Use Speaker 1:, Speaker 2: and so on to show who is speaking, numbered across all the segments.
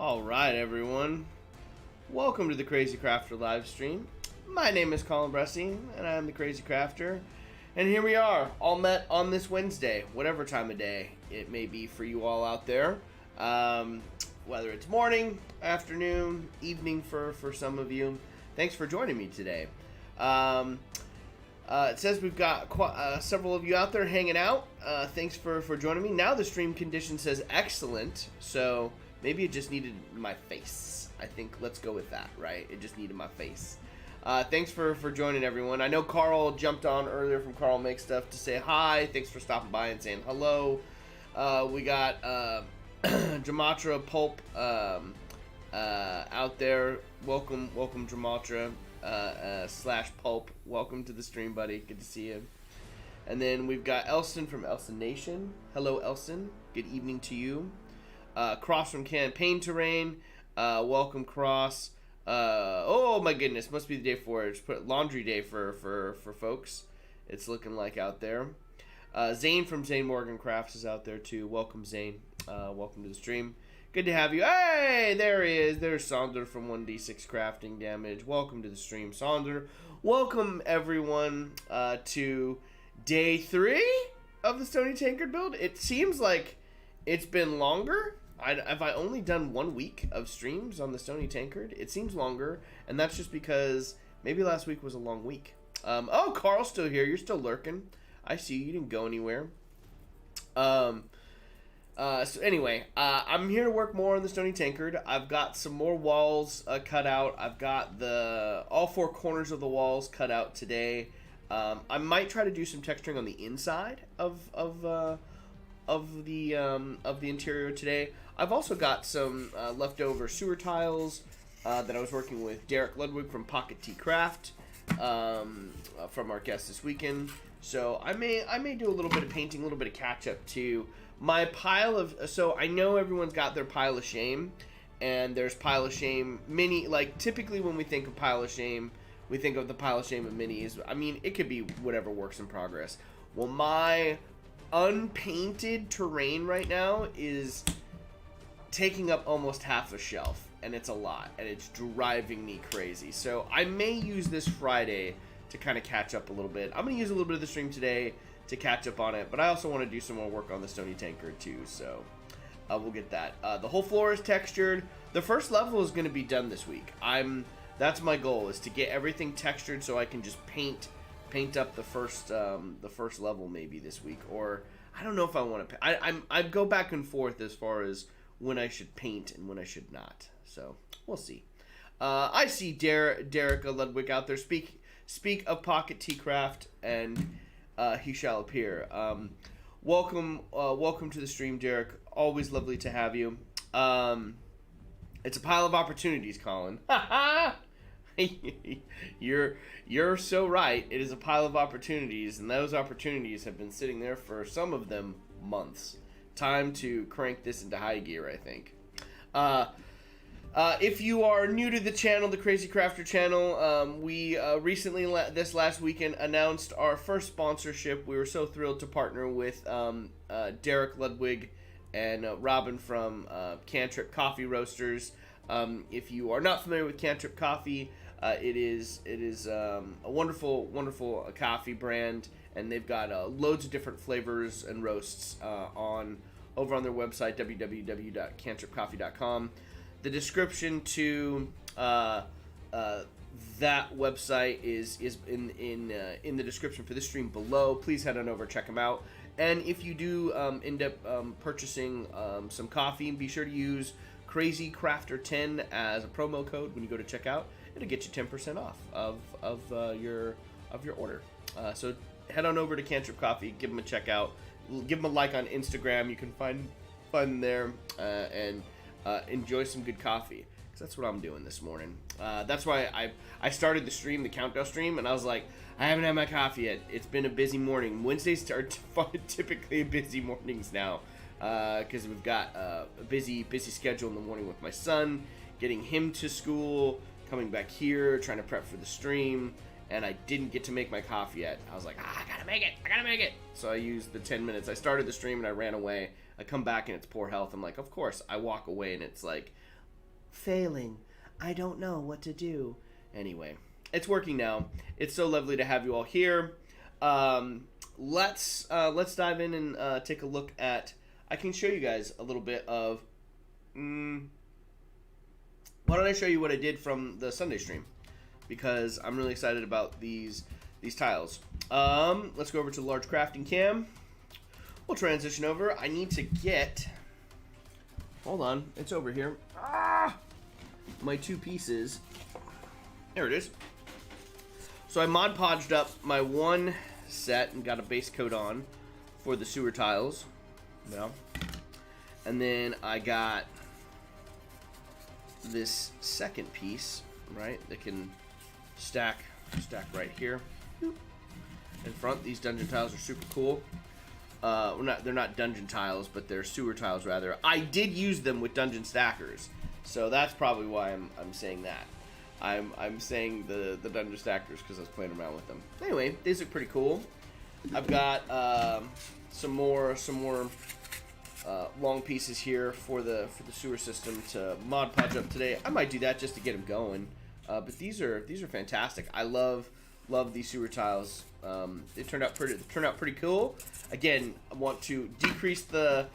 Speaker 1: Alright everyone, welcome to the Crazy Crafter live stream. My name is Colin Bressi, and I am the Crazy Crafter. And here we are, all met on this Wednesday, whatever time of day it may be for you all out there. Whether it's morning, afternoon, evening for some of you. Thanks for joining me today. It says we've got several of you out there hanging out. Thanks for joining me. Now the stream condition says excellent, so maybe it just needed my face. I think let's go with that, right? It just needed my face. Thanks for joining, everyone. I know Carl jumped on earlier from Carl Makes Stuff to say hi. Thanks for stopping by and saying hello. We got Dramatra Pulp out there. Welcome Dramatra / Pulp. Welcome to the stream, buddy. Good to see you. And then we've got Elson from Elson Nation. Hello, Elson. Good evening to you. Cross from Campaign Terrain. Welcome, Cross. Oh my goodness, must be the day for it. Just put laundry day for folks. It's looking like out there. Zane from Zane Morgan Crafts is out there too. Welcome, Zane. Welcome to the stream. Good to have you. Hey, there he is. There's Sonder from 1d6 Crafting Damage. Welcome to the stream, Sonder. Welcome everyone to day 3 of the Stoney Tankard build. It seems like it's been longer. Have I only done 1 week of streams on the Stoney Tankard? It seems longer, and that's just because maybe last week was a long week. Oh, Carl's still here. You're still lurking. I see you. You didn't go anywhere. So anyway, I'm here to work more on the Stoney Tankard. I've got some more walls cut out. I've got all 4 corners of the walls cut out today. I might try to do some texturing on the inside of the interior today. I've also got some leftover sewer tiles that I was working with Derek Ludwig from Pocket Tea Craft from our guest this weekend. So I may do a little bit of painting, a little bit of catch up to my pile of. So I know everyone's got their pile of shame, and there's pile of shame mini. Like typically when we think of pile of shame, we think of the pile of shame of minis. I mean, it could be whatever works in progress. Well, my unpainted terrain right now is taking up almost half a shelf, and it's a lot, and it's driving me crazy. So I may use this Friday to kind of catch up a little bit. I'm going to use a little bit of the stream today to catch up on it, but I also want to do some more work on the Stoney Tankard too, so we'll get that. The whole floor is textured. The first level is going to be done this week. That's my goal, is to get everything textured so I can just paint up the first level maybe this week, or I don't know if I want to. I go back and forth as far as when I should paint and when I should not. So we'll see. I see Derek Ludwig out there. Speak of Pocket Tea Craft, and he shall appear. Welcome to the stream, Derek. Always lovely to have you. It's a pile of opportunities, Colin. You're so right. It is a pile of opportunities, and those opportunities have been sitting there for some of them months. Time to crank this into high gear, I think. If you are new to the channel, the Crazy Crafter channel, we recently, this last weekend, announced our first sponsorship. We were so thrilled to partner with Derek Ludwig and Robin from Cantrip Coffee Roasters. If you are not familiar with Cantrip Coffee, it is a wonderful coffee brand, and they've got loads of different flavors and roasts over on their website, www.cantripcoffee.com. The description to that website is in the description for this stream below. Please head on over, check them out. And if you do end up purchasing some coffee, be sure to use Crazy Crafter 10 as a promo code when you go to checkout. It'll get you 10% off of your order. So head on over to Cantrip Coffee, give them a check out, give them a like on Instagram. You can find them there and enjoy some good coffee, because that's what I'm doing this morning. That's why I started the stream, the countdown stream, and I was like, I haven't had my coffee yet. It's been a busy morning. Wednesdays are typically busy mornings now, because we've got a busy schedule in the morning with my son, getting him to school, coming back here, trying to prep for the stream, and I didn't get to make my coffee yet. I was like, I gotta make it. So I used the 10 minutes. I started the stream and I ran away. I come back and it's poor health. I'm like, of course. I walk away and it's like failing. I don't know what to do. Anyway, it's working now. It's so lovely to have you all here. Let's dive in and take a look at. I can show you guys a little bit of. Why don't I show you what I did from the Sunday stream? Because I'm really excited about these tiles. Let's go over to the large crafting cam. We'll transition over. I need to get. Hold on, it's over here. My 2 pieces. There it is. So I Mod Podged up my 1 set and got a base coat on for the sewer tiles. Yeah. And then I got this second piece, right, that can stack right here. In front, these dungeon tiles are super cool. They're not dungeon tiles, but they're sewer tiles rather. I did use them with dungeon stackers, so that's probably why I'm saying that. I'm saying the dungeon stackers because I was playing around with them. Anyway, these look pretty cool. I've got some more long pieces here for the sewer system to Mod Podge up today. I might do that just to get them going. But these are fantastic. I love these sewer tiles. They turned out pretty cool. Again, I want to decrease the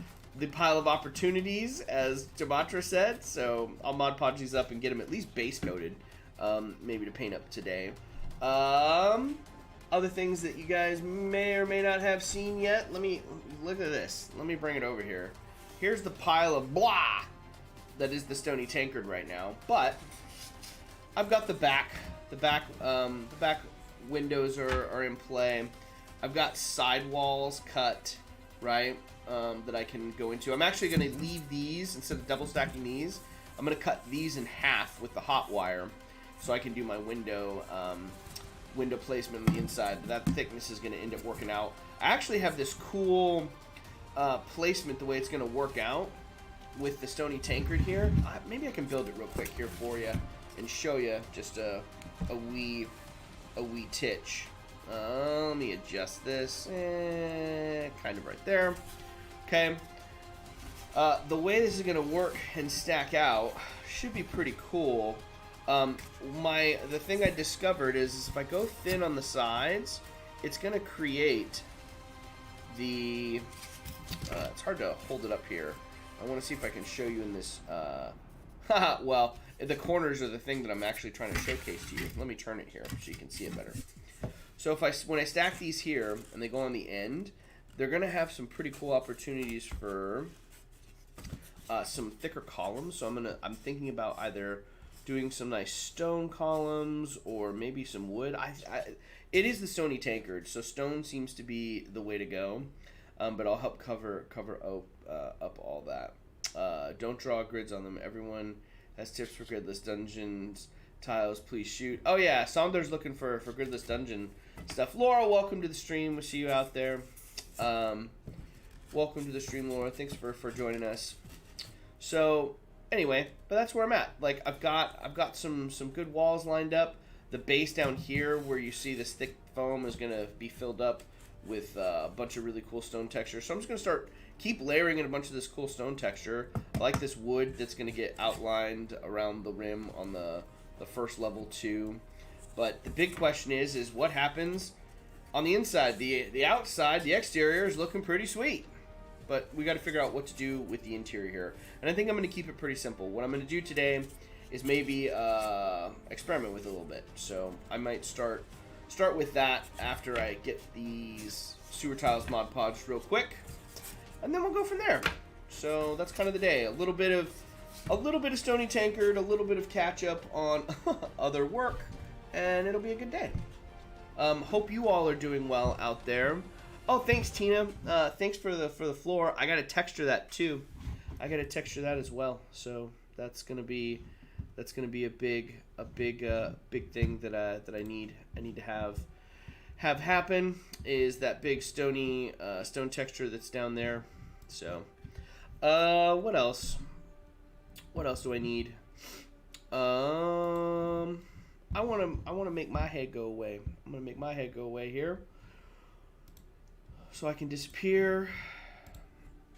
Speaker 1: pile of opportunities, as Jamatra said. So I'll Mod Podge these up and get them at least base coated, maybe to paint up today. Other things that you guys may or may not have seen yet. Let me look at this. Let me bring it over here. Here's the pile of blah that is the Stoney Tankard right now. But I've got the back windows are in play. I've got sidewalls cut, right, that I can go into. I'm actually going to leave these, instead of double stacking these, I'm going to cut these in half with the hot wire so I can do my window placement on the inside. That thickness is going to end up working out. I actually have this cool placement, the way it's going to work out with the Stoney Tankard here. Maybe I can build it real quick here for you and show you just a wee titch. Let me adjust this. Kind of right there. Okay. The way this is going to work and stack out should be pretty cool. The thing I discovered is if I go thin on the sides, it's going to create the... it's hard to hold it up here. I want to see if I can show you in this... well, the corners are the thing that I'm actually trying to showcase to you. Let me turn it here so you can see it better. So when I stack these here and they go on the end, they're going to have some pretty cool opportunities for some thicker columns. So I'm thinking about either doing some nice stone columns or maybe some wood. It is the Stoney Tankard, so stone seems to be the way to go. But I'll help cover up all that. Don't draw grids on them. Everyone has tips for gridless dungeons tiles. Please shoot. Oh yeah, Saunders looking for gridless dungeon stuff. Laura, welcome to the stream. We'll see you out there. Welcome to the stream, Laura. Thanks for joining us. So anyway, but that's where I'm at. Like I've got some good walls lined up. The base down here where you see this thick foam is gonna be filled up with a bunch of really cool stone texture. So I'm just gonna keep layering in a bunch of this cool stone texture. I like this wood that's gonna get outlined around the rim on the first level too. But the big question is what happens on the inside? The outside, the exterior is looking pretty sweet. But we got to figure out what to do with the interior here. And I think I'm going to keep it pretty simple. What I'm going to do today is maybe experiment with it a little bit. So I might start with that after I get these sewer tiles Mod Podged real quick. And then we'll go from there. So that's kind of the day. A little bit of Stoney Tankard, a little bit of catch up on other work, and it'll be a good day. Hope you all are doing well out there. Oh, thanks, Tina. Thanks for the floor. I gotta texture that too. I gotta texture that as well. So that's gonna be a big thing that I need to have happen, is that big stone texture that's down there. So what else? What else do I need? I want to make my head go away. I'm going to make my head go away here so I can disappear,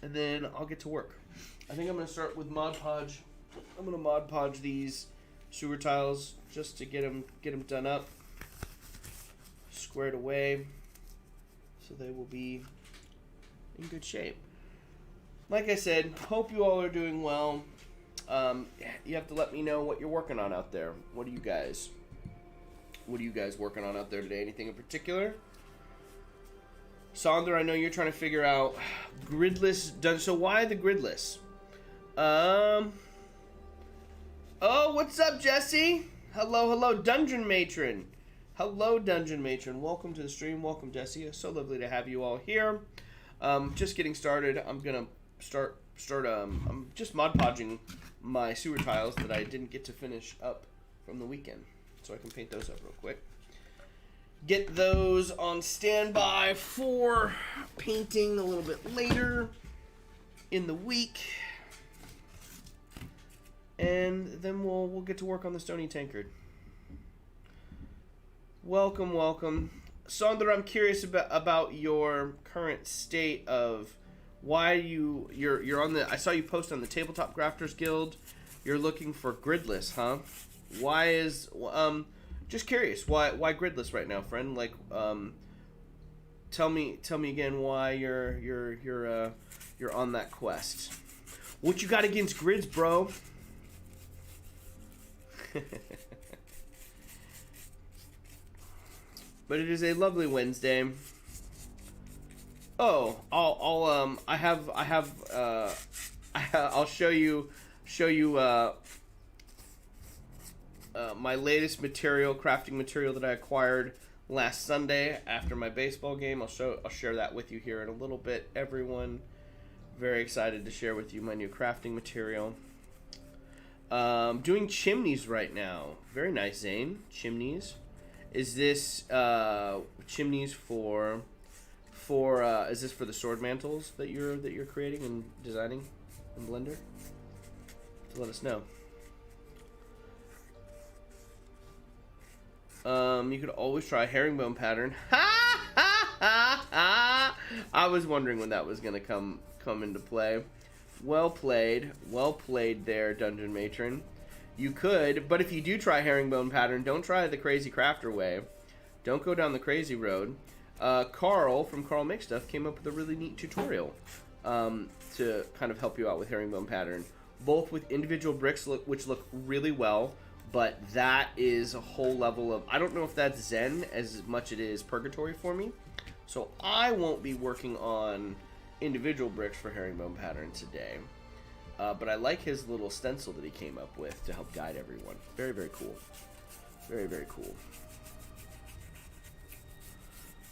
Speaker 1: and then I'll get to work. I think I'm going to start with Mod Podge I'm gonna Mod Podge these sewer tiles just to get them done up, squared away, so they will be in good shape. Like I said, hope you all are doing well. You have to let me know what you're working on out there. What are you guys working on out there today? Anything in particular? Sonder, I know you're trying to figure out gridless. So why the gridless? Oh, what's up, Jesse? Hello, Dungeon Matron. Hello, Dungeon Matron. Welcome to the stream. Welcome, Jesse. It's so lovely to have you all here. Just getting started. I'm gonna start. I'm just Mod Podging my sewer tiles that I didn't get to finish up from the weekend, so I can paint those up real quick. Get those on standby for painting a little bit later in the week, and then we'll get to work on the Stoney Tankard. Welcome, Sonder. I'm curious about your current state of why you're on the. I saw you post on the Tabletop Grafters Guild. You're looking for gridless, huh? Why is just curious why gridless right now, friend? Like tell me again why you're on that quest. What you got against grids, bro? But it is a lovely Wednesday. Oh, I'll show you my latest crafting material that I acquired last Sunday after my baseball game. I'll share that with you here in a little bit, everyone. Very excited to share with you my new crafting material. Doing chimneys right now. Very nice, Zane. Chimneys. Is this chimneys for is this for the sword mantles that you're creating and designing in Blender? To let us know. You could always try Herringbone Pattern. Ha ha ha ha! I was wondering when that was gonna come into play. Well played there, Dungeon Matron. You could, but if you do try Herringbone Pattern, don't try the crazy crafter way. Don't go down the crazy road. Carl from Carl Makes Stuff came up with a really neat tutorial to kind of help you out with Herringbone Pattern, both with individual bricks which look really well, but that is a whole level of, I don't know if that's Zen as much as it is purgatory for me, so I won't be working on individual bricks for Herringbone Pattern today. But I like his little stencil that he came up with to help guide everyone. Very, very cool. Very, very cool.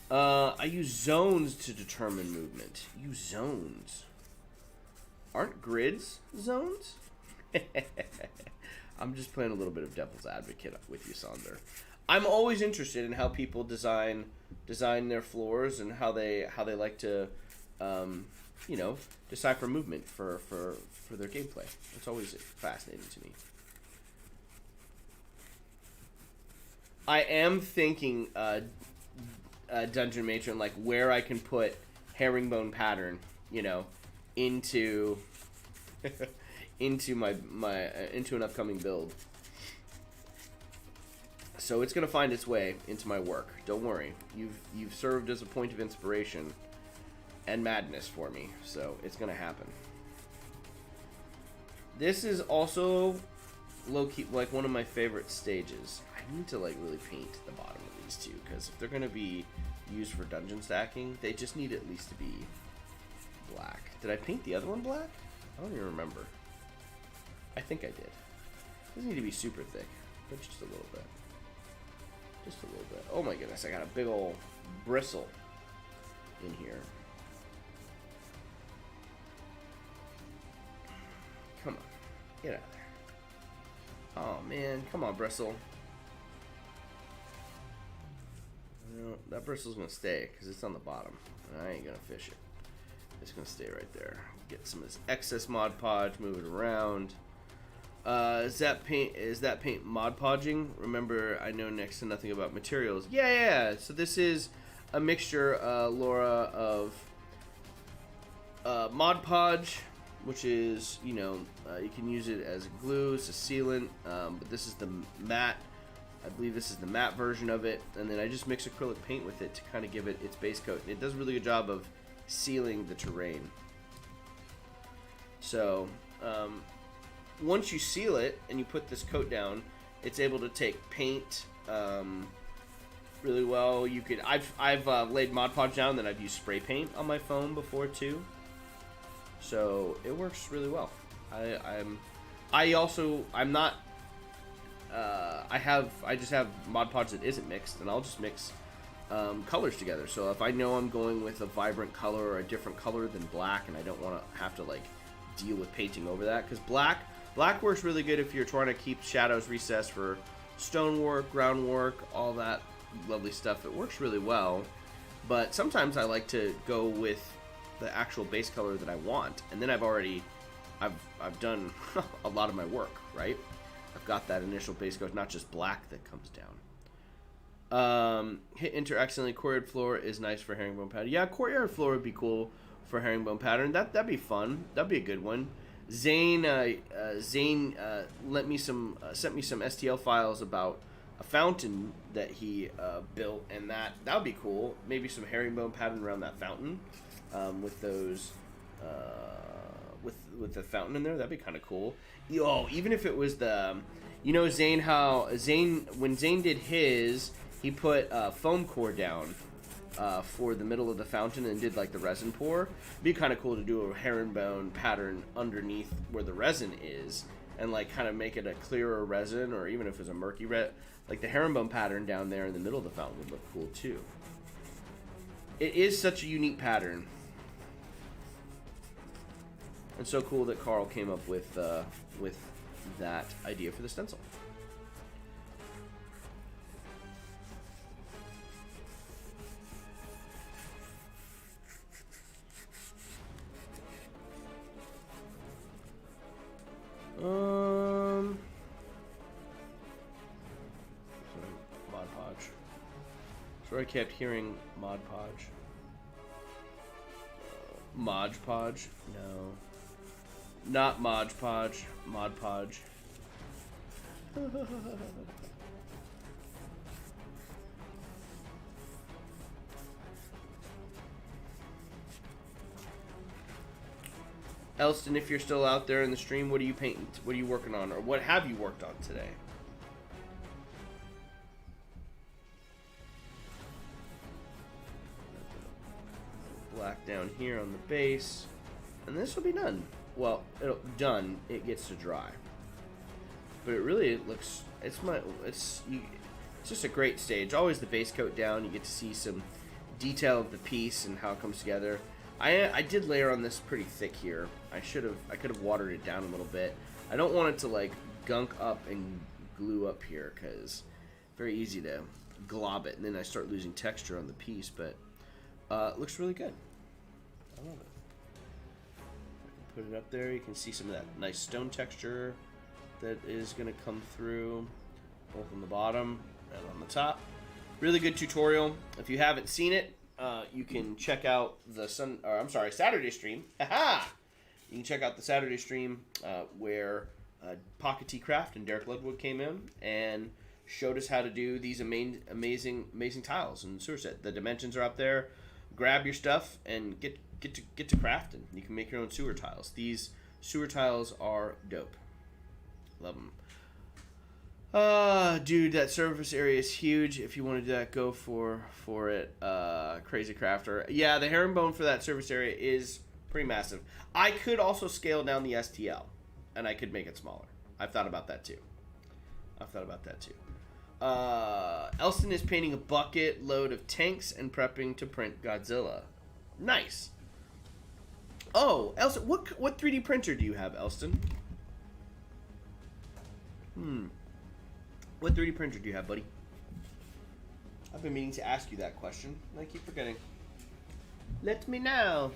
Speaker 1: I use zones to determine movement. Use zones. Aren't grids zones? I'm just playing a little bit of devil's advocate with you, Sonder. I'm always interested in how people design their floors and how they like to, decipher movement for their gameplay. It's always fascinating to me. I am thinking, Dungeon Matron, like where I can put Herringbone Pattern, into into an upcoming build. So it's gonna find its way into my work. Don't worry. You've served as a point of inspiration and madness for me, so it's gonna happen. This is also low-key like one of my favorite stages. I need to like really paint the bottom of these two, because if they're gonna be used for dungeon stacking, they just need at least to be black. Did I paint the other one black? I don't even remember. I think I did. It doesn't need to be super thick, but just a little bit. Just a little bit. Oh my goodness, I got a big old bristle in here. Come on. Get out of there. Oh man, come on, bristle. No, that bristle's gonna stay because it's on the bottom. And I ain't gonna fish it. It's gonna stay right there. Get some of this excess Mod Podge, move it around. Is that paint Mod Podging? Remember, I know next to nothing about materials. Yeah. So this is a mixture, Laura, of Mod Podge which is, you know, you can use it as a glue, it's a sealant, but this is the matte. I believe this is the matte version of it, and then I just mix acrylic paint with it to kind of give it its base coat. And it does a really good job of sealing the terrain. So once you seal it and you put this coat down, it's able to take paint really well. You could I've laid Mod Podge down, then I've used spray paint on my phone before too. So it works really well. I just have Mod Podge that isn't mixed, and I'll just mix colors together. So if I know I'm going with a vibrant color or a different color than black, and I don't want to have to like deal with painting over that, because black works really good if you're trying to keep shadows recessed for stonework, groundwork, all that lovely stuff. It works really well, but sometimes I like to go with the actual base color that I want, and then I've done a lot of my work, right? I've got that initial base coat, not just black that comes down. Hit enter accidentally. Courtyard floor is nice for Herringbone Pattern. Yeah, courtyard floor would be cool for Herringbone Pattern. That'd be fun. That'd be a good one. Zane sent me some STL files about a fountain that he built, and that would be cool. Maybe some Herringbone Pattern around that fountain, with those with the fountain in there. That'd be kind of cool. Yo, even if it was the, you know, when Zane did his, he put foam core down for the middle of the fountain and did like the resin pour. It'd be kind of cool to do a herringbone pattern underneath where the resin is, and like kind of make it a clearer resin, or even if it's a murky red, like the herringbone pattern down there in the middle of the fountain would look cool too. It is such a unique pattern. It's so cool that Carl came up with that idea for the stencil. Mod Podge. Sorry, I kept hearing Mod Podge. Mod Podge? No. Not Mod Podge. Mod Podge. Elston, if you're still out there in the stream, what are you painting? What are you working on? Or what have you worked on today? Black down here on the base. And this will be done. Well, it gets to dry. But it looks, it's just a great stage. Always the base coat down, you get to see some detail of the piece and how it comes together. I did layer on this pretty thick here. I could have watered it down a little bit. I don't want it to like gunk up and glue up here, because very easy to glob it and then I start losing texture on the piece, but it looks really good. I love it. Put it up there, you can see some of that nice stone texture that is going to come through, both on the bottom and on the top. Really good tutorial. If you haven't seen it, you can check out the Saturday stream. Aha! You can check out the Saturday stream where Pocket T Craft and Derek Ludwig came in and showed us how to do these amazing tiles in the sewer set. The dimensions are up there. Grab your stuff and get to crafting. You can make your own sewer tiles. These sewer tiles are dope. Love them. Dude, that surface area is huge. If you want to do that, go for it. Crazy Crafter. Yeah, the herringbone for that surface area is pretty massive. I could also scale down the STL, and I could make it smaller. I've thought about that too. Elston is painting a bucket load of tanks and prepping to print Godzilla. Nice. Oh, Elston, what 3D printer do you have, Elston? What 3D printer do you have, buddy? I've been meaning to ask you that question, and I keep forgetting. Let me know.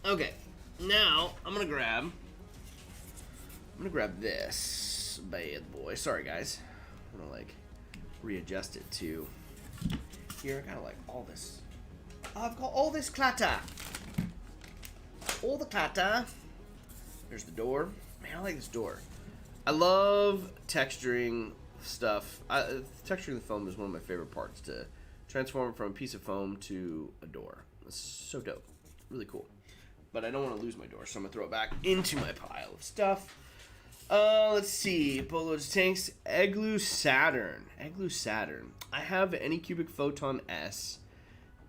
Speaker 1: Okay, now I'm gonna grab this bad boy. Sorry, guys. I'm gonna like readjust it to here. I got like all this. I've got all this clutter. Oh, the kata. There's the door. Man, I like this door. I love texturing stuff. Texturing the foam is one of my favorite parts, to transform it from a piece of foam to a door. It's so dope. Really cool. But I don't want to lose my door, so I'm going to throw it back into my pile of stuff. Let's see. Boatloads tanks. Igloo Saturn. Igloo Saturn. I have Anycubic Photon S,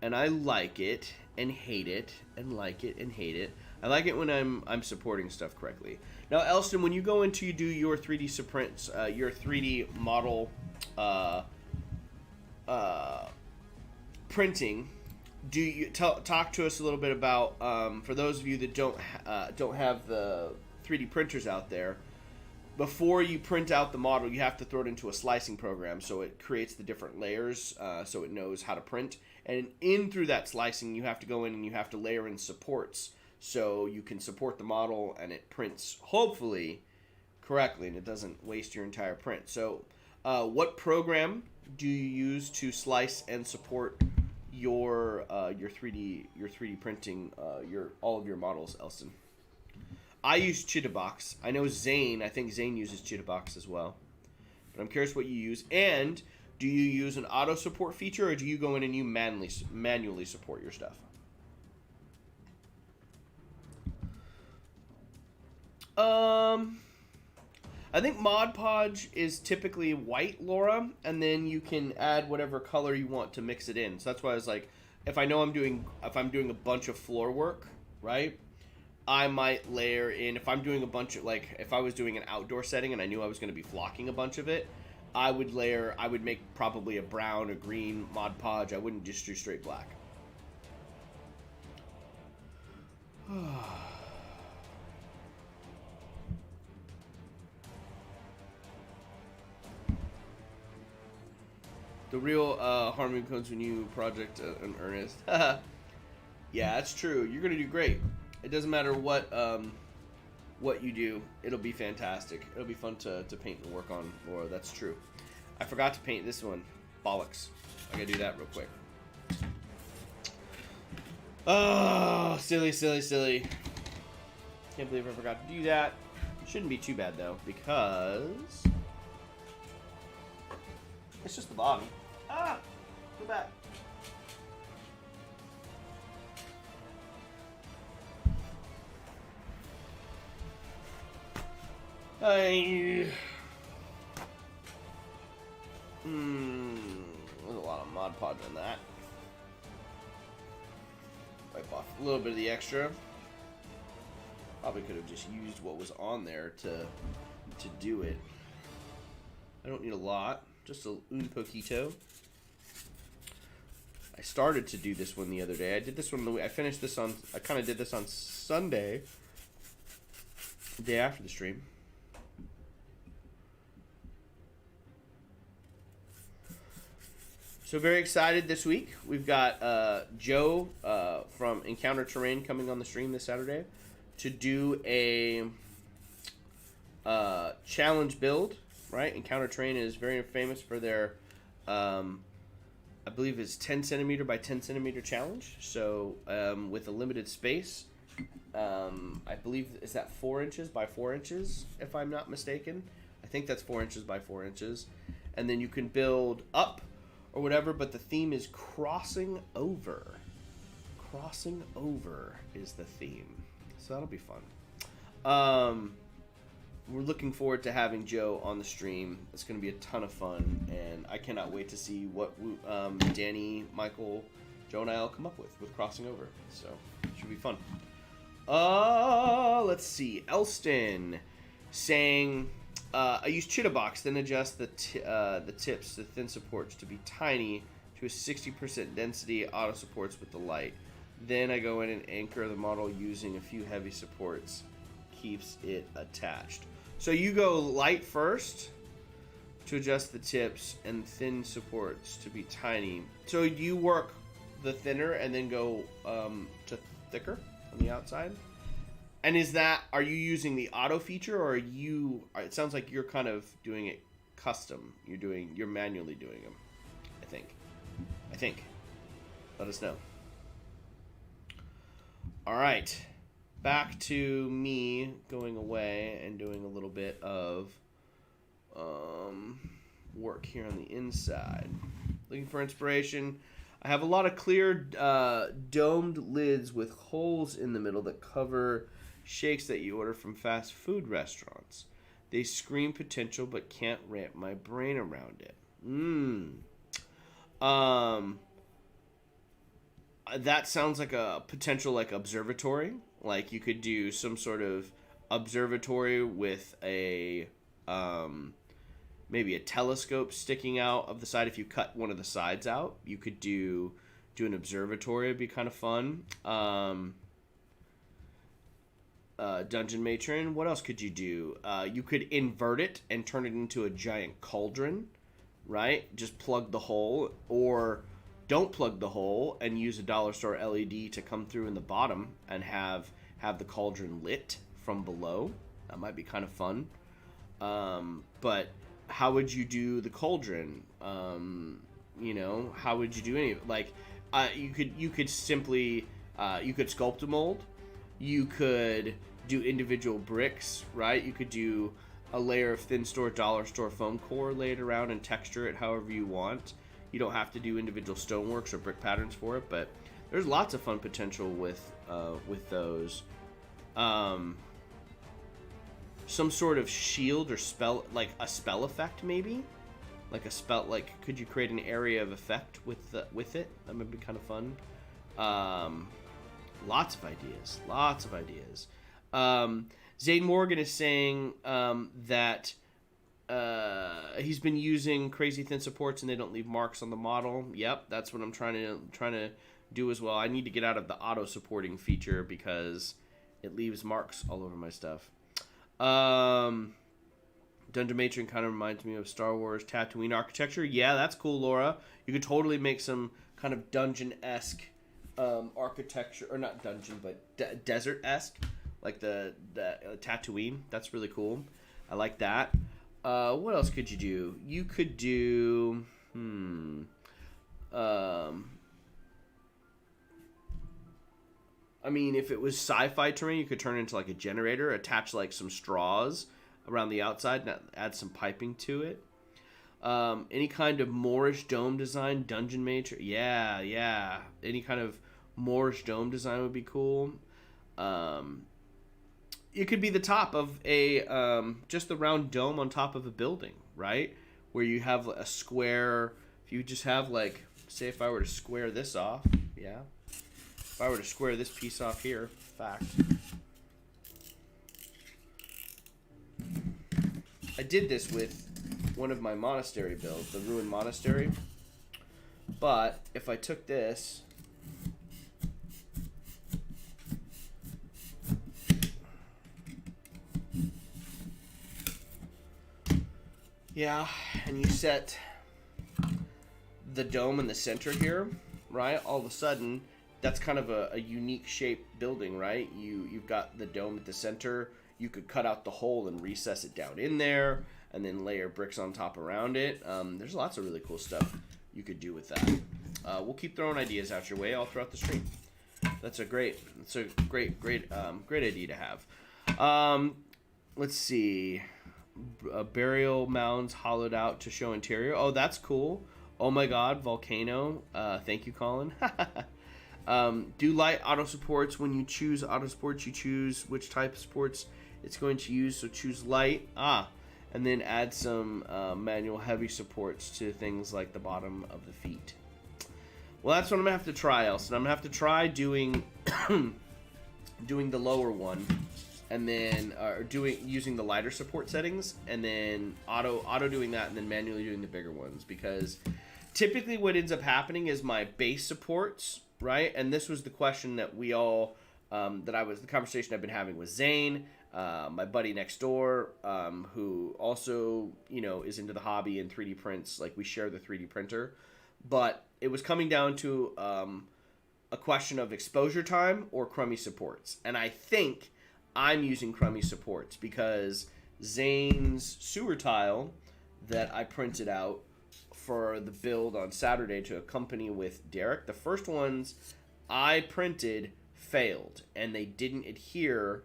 Speaker 1: and I like it and hate it, and like it and hate it. I like it when I'm supporting stuff correctly. Now, Elston, when you go into do your 3D supprints, your 3D model printing, do you talk to us a little bit about, for those of you that don't have the 3D printers out there, before you print out the model, you have to throw it into a slicing program so it creates the different layers, so it knows how to print. And through that slicing, you have to go in and you have to layer in supports so you can support the model and it prints, hopefully, correctly, and it doesn't waste your entire print. So what program do you use to slice and support your 3D printing, all of your models, Elston? I use Chitabox. I know Zane. I think Zane uses Chitabox as well. But I'm curious what you use. And do you use an auto support feature, or do you go in and you manually support your stuff? I think Mod Podge is typically white, Laura, and then you can add whatever color you want to mix it in. So that's why I was like, if I'm doing a bunch of floor work, right? I might layer in, if I'm doing a bunch of, like, if I was doing an outdoor setting and I knew I was going to be flocking a bunch of it, I would make probably a brown or green Mod Podge. I wouldn't just do straight black. The real harmony comes when you project in earnest. Yeah, that's true. You're going to do great. It doesn't matter what you do. It'll be fantastic. It'll be fun to paint and work on, Laura. That's true. I forgot to paint this one. Bollocks. I gotta do that real quick. Oh, silly. Can't believe I forgot to do that. Shouldn't be too bad, though, because it's just the bottom. Ah! Go back. There's a lot of Mod Podge on that. Wipe off a little bit of the extra. Probably could have just used what was on there to do it. I don't need a lot, just un poquito. I started to do this one the other day. I did this one. I finished this on. I kind of did this on Sunday, the day after the stream. So very excited this week. We've got Joe from Encounter Terrain coming on the stream this Saturday to do a challenge build, right? Encounter Terrain is very famous for their, I believe it's 10 centimeter by 10 centimeter challenge. So with a limited space, I believe, is that 4 inches by 4 inches, if I'm not mistaken? I think that's 4 inches by 4 inches. And then you can build up or whatever, but the theme is crossing over. Crossing over is the theme. So that'll be fun. We're looking forward to having Joe on the stream. It's going to be a ton of fun, and I cannot wait to see what Danny, Michael, Joe, and I'll come up with crossing over. So it should be fun. Let's see. Elston saying, I use Chitabox, then adjust the tips, the thin supports, to be tiny to a 60% density, auto supports with the light. Then I go in and anchor the model using a few heavy supports, keeps it attached. So you go light first to adjust the tips and thin supports to be tiny. So you work the thinner and then go to thicker on the outside? And are you using the auto feature, or it sounds like you're kind of doing it custom. You're manually doing them, I think. Let us know. All right. back to me going away and doing a little bit of work here on the inside. Looking for inspiration. I have a lot of clear domed lids with holes in the middle that cover shakes that you order from fast food restaurants. They scream potential but can't wrap my brain around it. That sounds like a potential like observatory. Like you could do some sort of observatory with a maybe a telescope sticking out of the side. If you cut one of the sides out, you could do an observatory. It'd be kind of fun. Dungeon Matron. What else could you do? You could invert it and turn it into a giant cauldron, right? Just plug the hole, or don't plug the hole and use a dollar store LED to come through in the bottom and have the cauldron lit from below. That might be kind of fun. But how would you do the cauldron? How would you do any like? You could simply you could sculpt a mold. You could do individual bricks, right? You could do a layer of thin store, dollar store foam core laid around and texture it however you want. You don't have to do individual stoneworks or brick patterns for it, but there's lots of fun potential with those. Some sort of shield or spell, like a spell effect maybe? Like a spell, like could you create an area of effect with it? That would be kind of fun. Lots of ideas. Zane Morgan is saying that he's been using crazy thin supports and they don't leave marks on the model. Yep, that's what I'm trying to do as well. I need to get out of the auto supporting feature because it leaves marks all over my stuff. Dungeon Matron kind of reminds me of Star Wars Tatooine architecture. Yeah, that's cool, Laura. You could totally make some kind of dungeon-esque architecture, or not dungeon, but desert-esque, like the Tatooine. That's really cool. I like that. What else could you do? You could do I mean, if it was sci-fi terrain, you could turn it into like a generator, attach like some straws around the outside, and add some piping to it. Any kind of Moorish dome design, Dungeon Mage. Yeah. Any kind of Moorish dome design would be cool. It could be the top of a just the round dome on top of a building, right? Where you have a square. If you just have like, say, if I were to square this off, yeah. If I were to square this piece off here, fact. I did this with one of my monastery builds, the ruined monastery. But if I took this, yeah, and you set the dome in the center here, right? All of a sudden, that's kind of a unique shaped building, right? You've got the dome at the center. You could cut out the hole and recess it down in there, and then layer bricks on top around it. There's lots of really cool stuff you could do with that. We'll keep throwing ideas out your way all throughout the stream. That's a great idea to have. Let's see. Burial mounds hollowed out to show interior. Oh, that's cool. Oh my God, volcano. Thank you, Colin. Do light auto supports. When you choose auto supports, you choose which type of supports it's going to use. So choose light. And then add some manual heavy supports to things like the bottom of the feet. Well, that's what I'm gonna have to try, Elson. I'm gonna have to try doing doing the lower one, and then using the lighter support settings, and then auto doing that, and then manually doing the bigger ones. Because typically, what ends up happening is my base supports, right? And this was the question that we all the conversation I've been having with Zane, my buddy next door, who also is into the hobby and 3D prints. Like, we share the 3D printer, but it was coming down to a question of exposure time or crummy supports. And I think I'm using crummy supports because Zane's sewer tile that I printed out for the build on Saturday to accompany with Derek, the first ones I printed failed and they didn't adhere,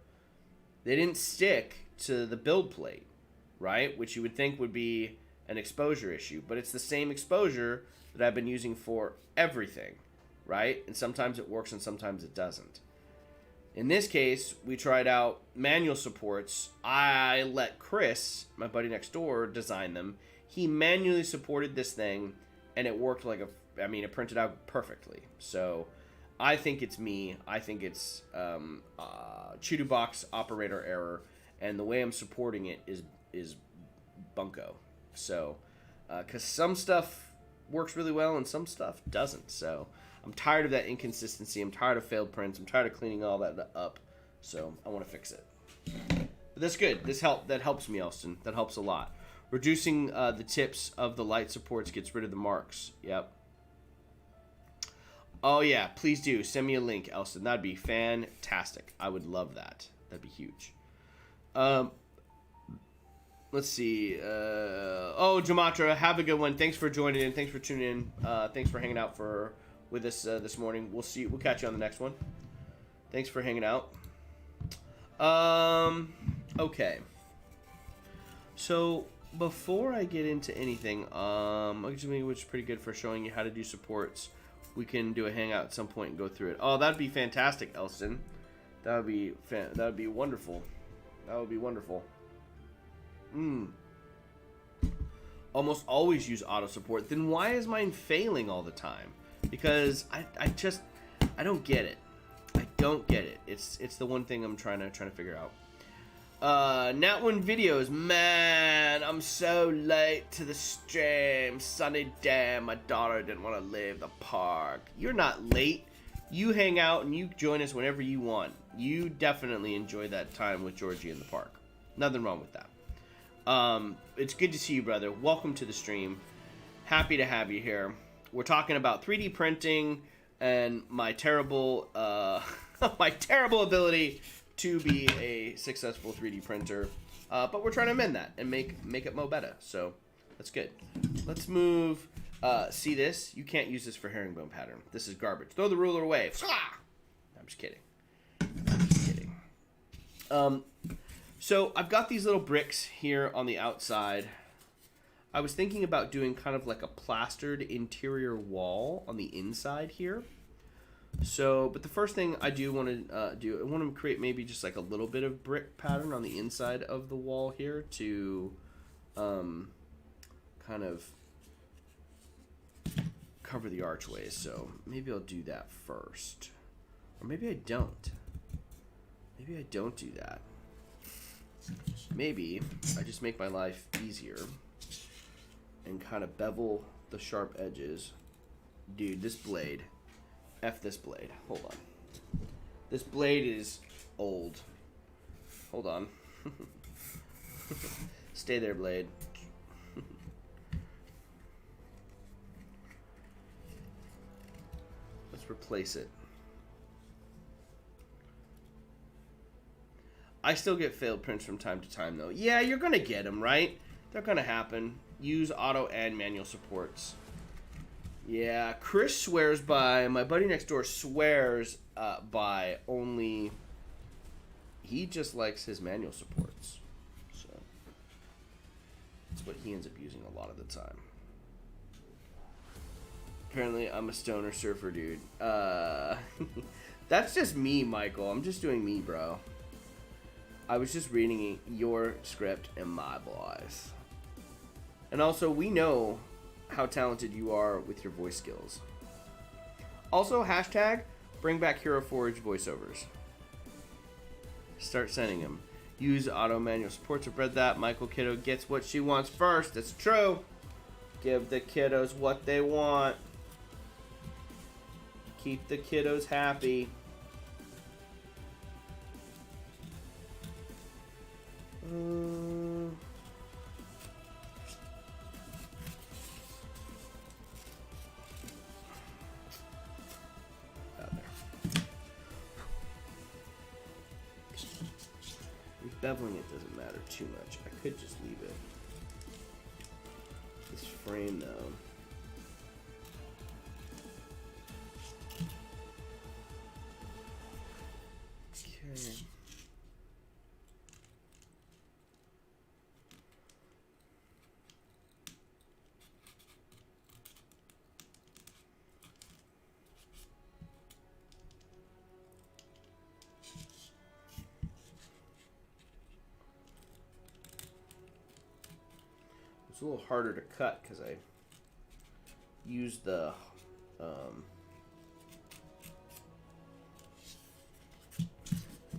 Speaker 1: they didn't stick to the build plate, right? Which you would think would be an exposure issue, but it's the same exposure that I've been using for everything, right? And sometimes it works and sometimes it doesn't. In this case, we tried out manual supports. I let Chris, my buddy next door, design them. He manually supported this thing, and it worked like it printed out perfectly. So I think it's me. I think it's Chudu box operator error, and the way I'm supporting it is bunko. So, because some stuff works really well and some stuff doesn't. So I'm tired of that inconsistency. I'm tired of failed prints. I'm tired of cleaning all that up. So I want to fix it. But that's good. That helps me, Elston. That helps a lot. Reducing the tips of the light supports gets rid of the marks. Yep. Oh yeah, please do. Send me a link, Elston. That'd be fantastic. I would love that. That'd be huge. Let's see. Jamatra, have a good one. Thanks for joining in. Thanks for tuning in. Thanks for hanging out with us this morning. We'll catch you on the next one. Thanks for hanging out. Okay. So before I get into anything, which is pretty good for showing you how to do supports. We can do a hangout at some point and go through it. Oh, that'd be fantastic, Elston. That would be wonderful. That would be wonderful. Almost always use auto support. Then why is mine failing all the time? Because I don't get it. I don't get it. It's the one thing I'm trying to figure out. Nat One videos, man, I'm so late to the stream. Sunny day, my daughter didn't want to leave the park. You're not late. You hang out and you join us whenever you want. You definitely enjoy that time with Georgie in the park. Nothing wrong with that. It's good to see you, brother. Welcome to the stream. Happy to have you here. We're talking about 3D printing and my terrible ability to be a successful 3D printer. But we're trying to amend that and make it mo better. So that's good. Let's move. See this? You can't use this for herringbone pattern. This is garbage. Throw the ruler away. I'm just kidding. So I've got these little bricks here on the outside. I was thinking about doing kind of like a plastered interior wall on the inside here. So, but the first thing I do want to I want to create maybe just like a little bit of brick pattern on the inside of the wall here to kind of cover the archways. So maybe I'll do that first. Or maybe I don't. Maybe I don't do that. Maybe I just make my life easier and kind of bevel the sharp edges. Dude, this blade. F this blade. Hold on. This blade is old. Hold on. Stay there, blade. Let's replace it. I still get failed prints from time to time, though. Yeah, you're going to get them, right? They're going to happen. Use auto and manual supports. Yeah, Chris swears by, my buddy next door swears by only, he just likes his manual supports. So, that's what he ends up using a lot of the time. Apparently, I'm a stoner surfer dude. That's just me, Michael. I'm just doing me, bro. I was just reading your script in my voice. And also, we know how talented you are with your voice skills. Also, hashtag bring back Hero Forge voiceovers. Start sending them. Use auto manual support to read that. Michael Kiddo gets what she wants first. That's true. Give the kiddos what they want. Keep the kiddos happy. Beveling it doesn't matter too much. I could just leave it. This frame, though. It's a little harder to cut because I used the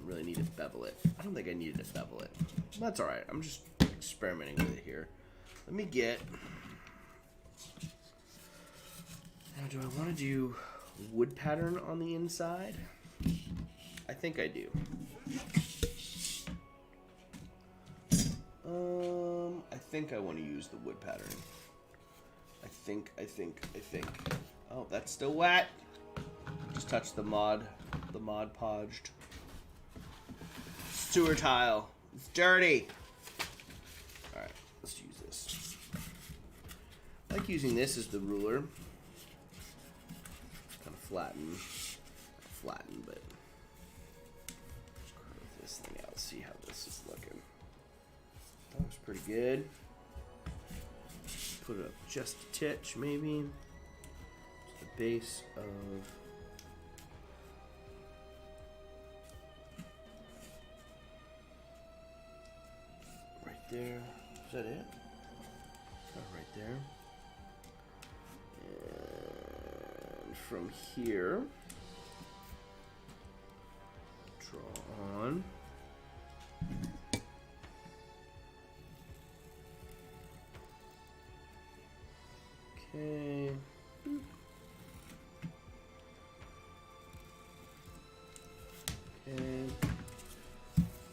Speaker 1: really need to bevel it. I don't think I needed to bevel it. That's alright. I'm just experimenting with it here. Let me get... Now, do I want to do wood pattern on the inside? I think I do. I think I want to use the wood pattern. I think. Oh, that's still wet. Just touched the Mod Podged. Sewer tile. It's dirty. Alright, let's use this. I like using this as the ruler. Kind of flatten, but curve this thing out. See how this is looking. That looks pretty good. Put it up just a titch, maybe. Just the base of. Right there. Is that it? Right there. And from here, draw on. Okay. Okay.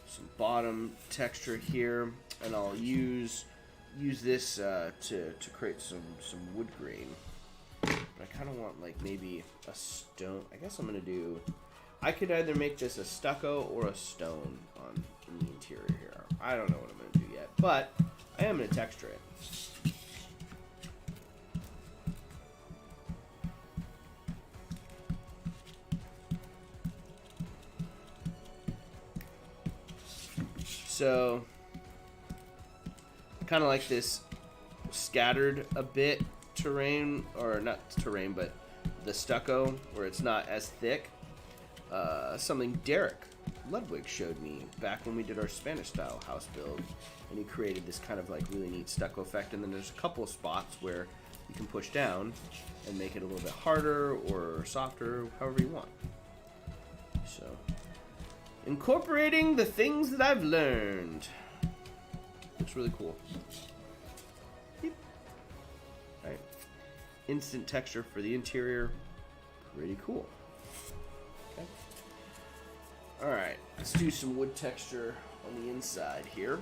Speaker 1: Some bottom texture here, and I'll use this to create some wood grain. But I kind of want like maybe a stone. I guess I'm gonna do. I could either make this a stucco or a stone in the interior here. I don't know what I'm gonna do yet, but I am gonna texture it. So, kind of like this scattered a bit terrain, or not terrain, but the stucco, where it's not as thick. Something Derek Ludwig showed me back when we did our Spanish style house build, and he created this kind of like really neat stucco effect. And then there's a couple of spots where you can push down and make it a little bit harder or softer, however you want. So, incorporating the things that I've learned. Looks really cool. Alright. Instant texture for the interior. Pretty cool. Okay. Alright, let's do some wood texture on the inside here.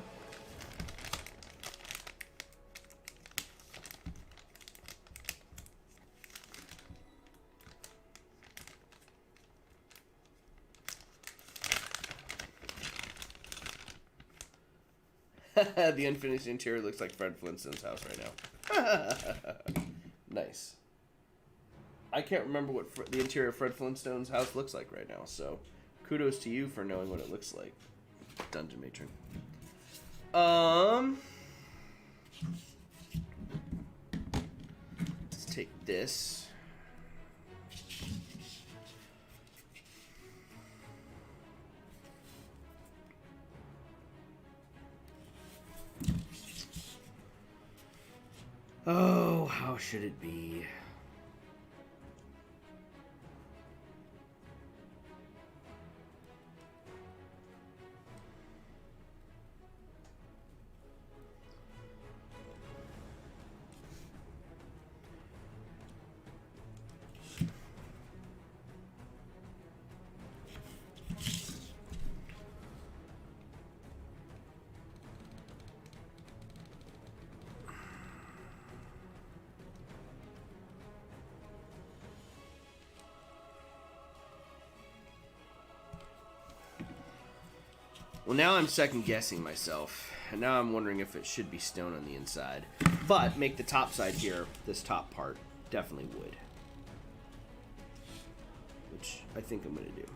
Speaker 1: The unfinished interior looks like Fred Flintstone's house right now. Nice. I can't remember what the interior of Fred Flintstone's house looks like right now, so kudos to you for knowing what it looks like, Dungeon Matron. Let's take this. Oh, how should it be? Well, now I'm second guessing myself, and now I'm wondering if it should be stone on the inside. But make the top side here, this top part, definitely wood. Which I think I'm going to do.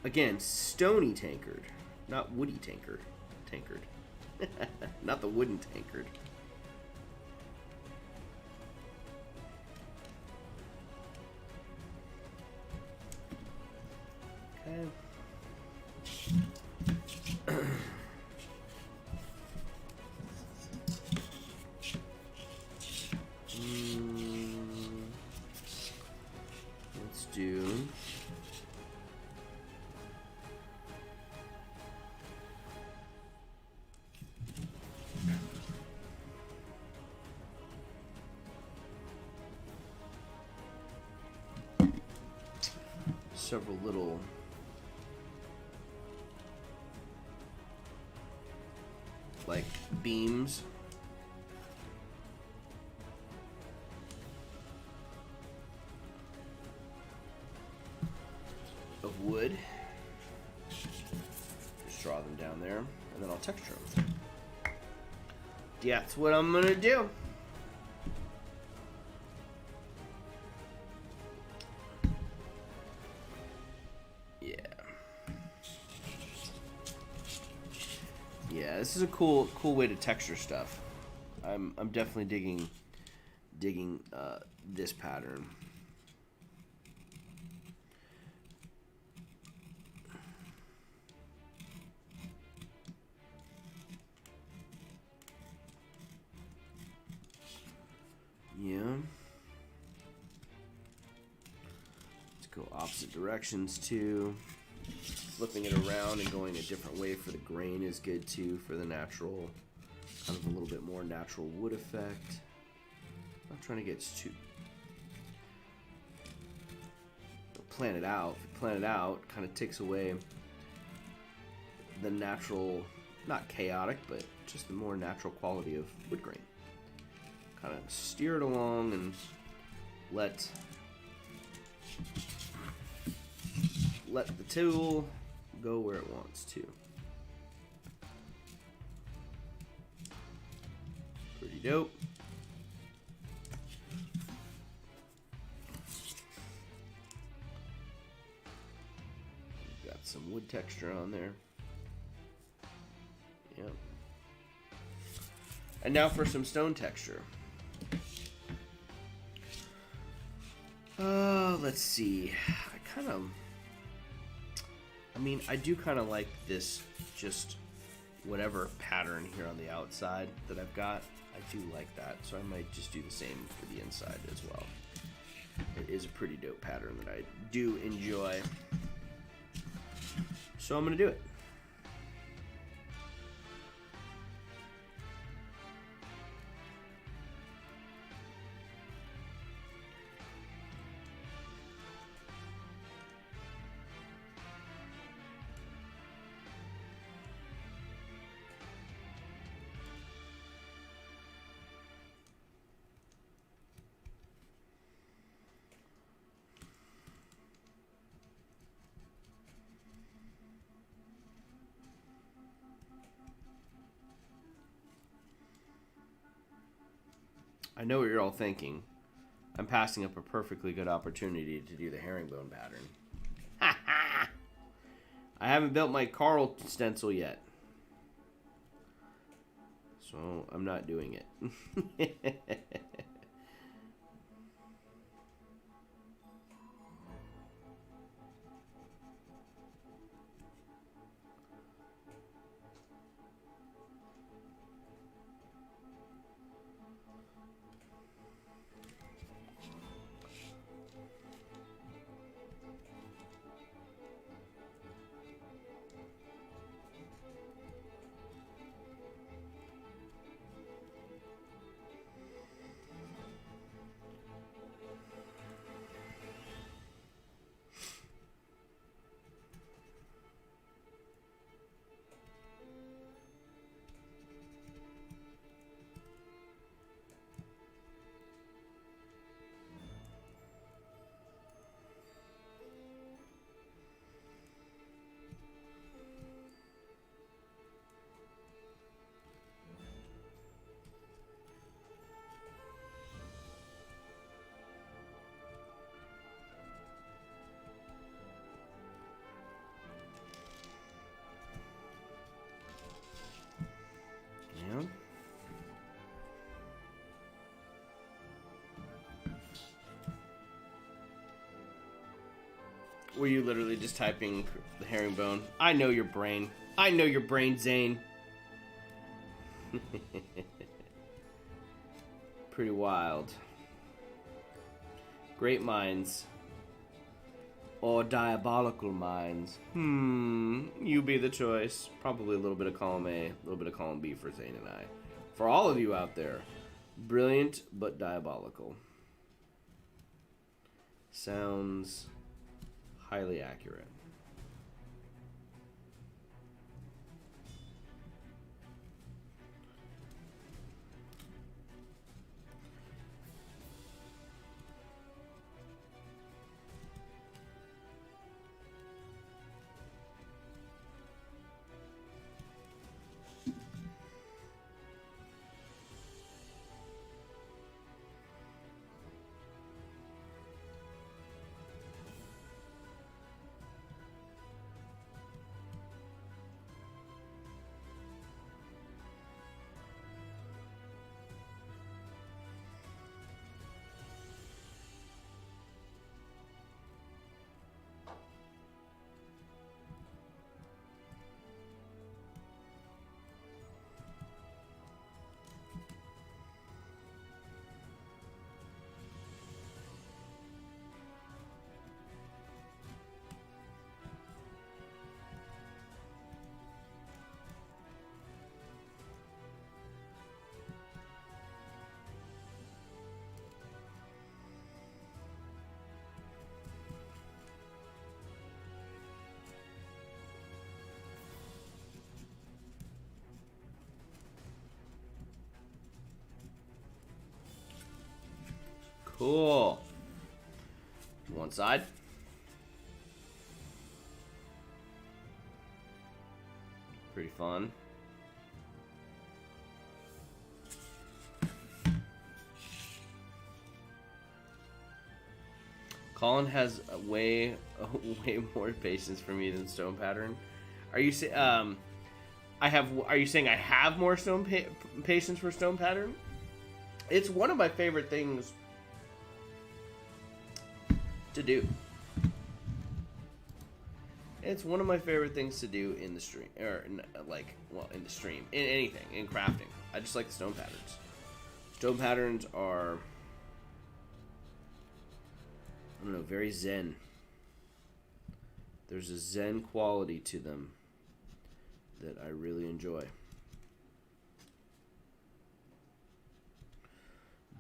Speaker 1: Again, Stoney Tankard, not Woody Tankard. Not the wooden tankard. Okay. do... several little like beams of wood. Just draw them down there, and then I'll texture them. Yeah, that's what I'm gonna do. Yeah, this is a cool way to texture stuff. I'm definitely digging this pattern. Yeah. Let's go opposite directions too. Flipping it around and going a different way for the grain is good too, for the natural, kind of a little bit more natural wood effect. I'm not trying to get too plan it out. If you plan it out, kind of takes away the natural, not chaotic, but just the more natural quality of wood grain. Kind of steer it along and let the tool go where it wants to. Pretty dope. Got some wood texture on there. Yep. And now for some stone texture. Let's see. I do kind of like this, just whatever pattern here on the outside that I've got. I do like that, so I might just do the same for the inside as well. It is a pretty dope pattern that I do enjoy. So I'm going to do it. I know what you're all thinking. I'm passing up a perfectly good opportunity to do the herringbone pattern. Ha ha! I haven't built my Carl stencil yet. So I'm not doing it. Were you literally just typing the herringbone? I know your brain. I know your brain, Zane. Pretty wild. Great minds or diabolical minds? You be the choice. Probably a little bit of column A, a little bit of column B for Zane and I. For all of you out there, brilliant but diabolical. Sounds highly accurate. Cool. One side. Pretty fun. Colin has way more patience for me than Stone Pattern. Are you saying Are you saying I have more patience for Stone Pattern? It's one of my favorite things to do. It's one of my favorite things to do in the stream, or in the stream, in anything, in crafting. I just like the stone patterns. Stone patterns are, I don't know, very zen. There's a zen quality to them that I really enjoy.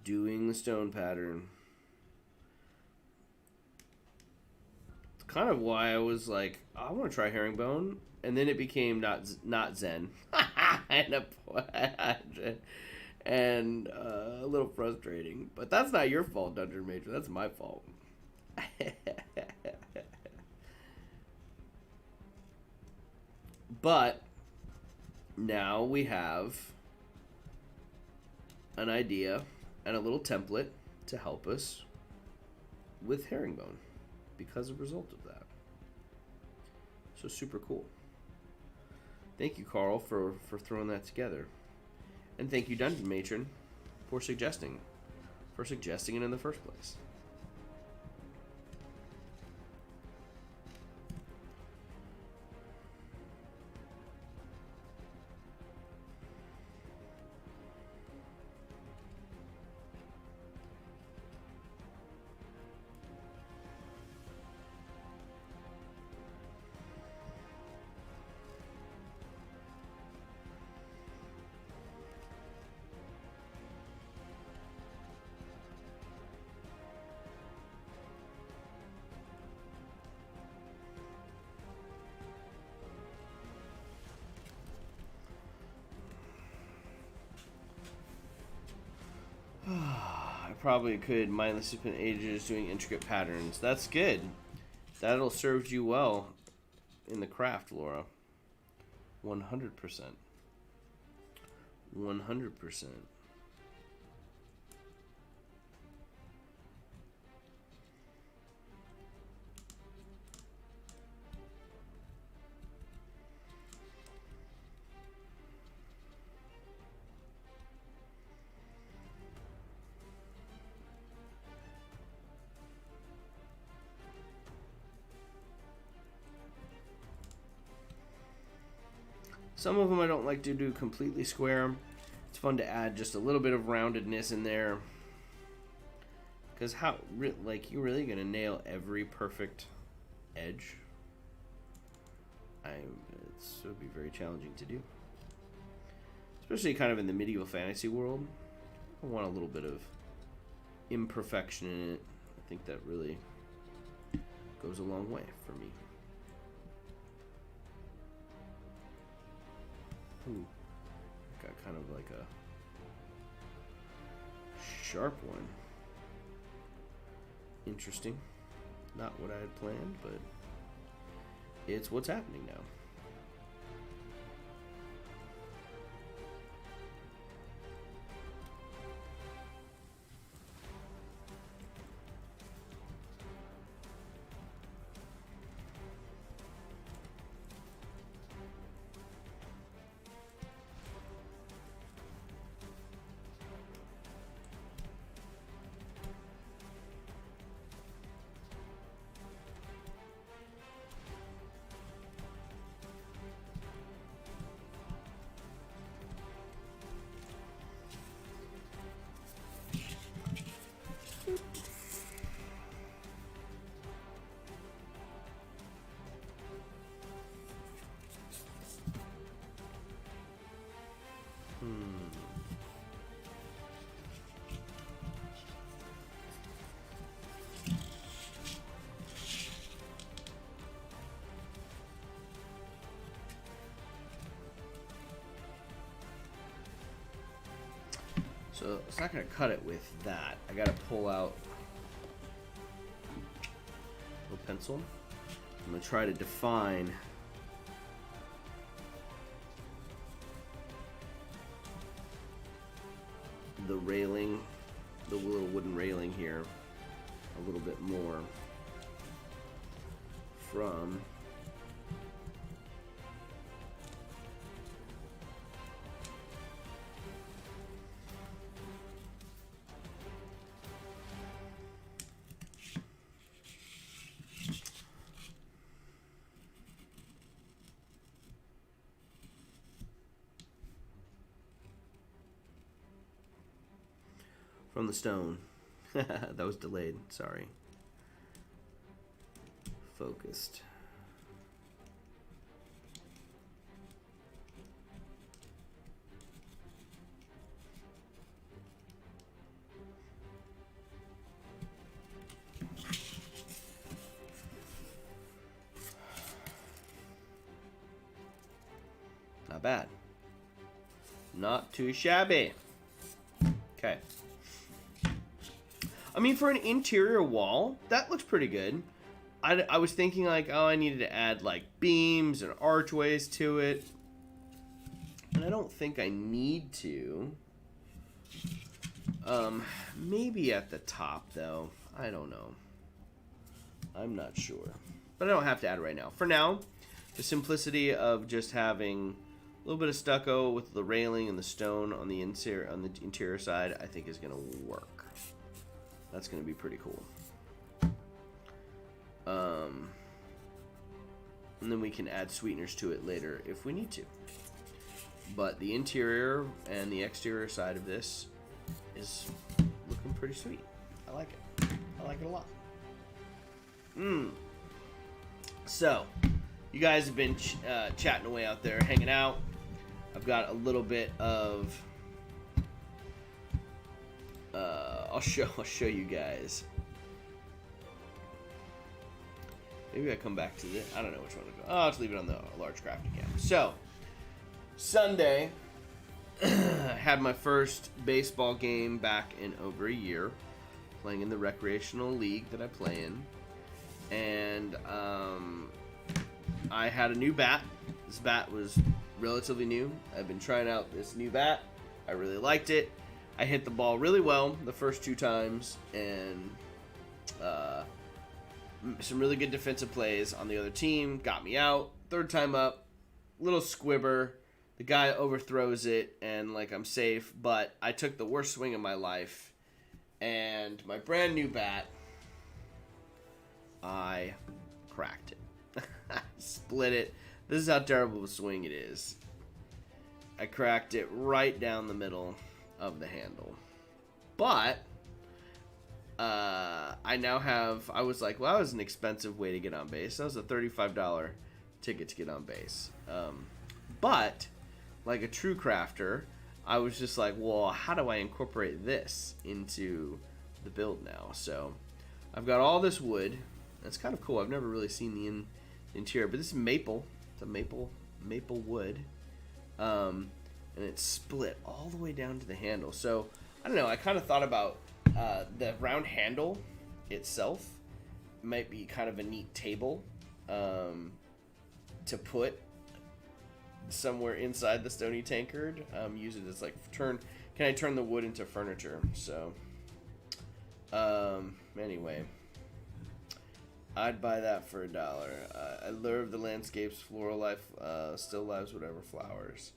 Speaker 1: Doing the stone pattern. It's kind of why I was like, I want to try herringbone, and then it became not zen, and a little frustrating. But that's not your fault, Dungeon Major. That's my fault. But now we have an idea and a little template to help us with herringbone because of result of that. So super cool. Thank you, Carl, for throwing that together. And thank you, Dungeon Matron, for suggesting it in the first place. I probably could mindlessly spend ages doing intricate patterns. That's good. That'll serve you well in the craft, Laura. 100%. 100%. Some of them I don't like to do completely square. It's fun to add just a little bit of roundedness in there. Because you're really going to nail every perfect edge. It would be very challenging to do. Especially kind of in the medieval fantasy world. I want a little bit of imperfection in it. I think that really goes a long way for me. Ooh, got kind of like a sharp one. Interesting. Not what I had planned, but it's what's happening now. So it's not going to cut it with that. I got to pull out a little pencil. I'm going to try to define the railing, the little wooden railing here, a little bit more from the stone. That was delayed. Sorry. Focused. Not bad. Not too shabby. Okay. I mean, for an interior wall, that looks pretty good. I was thinking, like, oh, I needed to add, like, beams and archways to it. And I don't think I need to. Maybe at the top, though. I don't know. I'm not sure. But I don't have to add it right now. For now, the simplicity of just having a little bit of stucco with the railing and the stone on the interior side, I think is going to work. That's going to be pretty cool. And then we can add sweeteners to it later if we need to. But the interior and the exterior side of this is looking pretty sweet. I like it. I like it a lot. So, you guys have been chatting away out there, hanging out. I've got a little bit of... I'll show you guys. Maybe I come back to this. I don't know which one to go. Oh, I'll just leave it on the large crafting camp. So, Sunday, had my first baseball game back in over a year, playing in the recreational league that I play in. And I had a new bat. This bat was relatively new. I've been trying out this new bat. I really liked it. I hit the ball really well the first 2 times, and some really good defensive plays on the other team got me out. 3rd time up, little squibber. The guy overthrows it, and like I'm safe, but I took the worst swing of my life, and my brand new bat, I cracked it. Split it. This is how terrible of a swing it is. I cracked it right down the middle of the handle. But I now have, I was like, well, that was an expensive way to get on base. That was a $35 ticket to get on base. But, like a true crafter, I was just like, well, how do I incorporate this into the build now? So, I've got all this wood. That's kind of cool. I've never really seen the interior, but this is maple. It's a maple wood. And it's split all the way down to the handle. So, I don't know. I kind of thought about the round handle itself might be kind of a neat table to put somewhere inside the Stoney Tankard. Use it as like can I turn the wood into furniture? So anyway, I'd buy that for $1. Allure of the landscapes, floral life, still lives, whatever, flowers.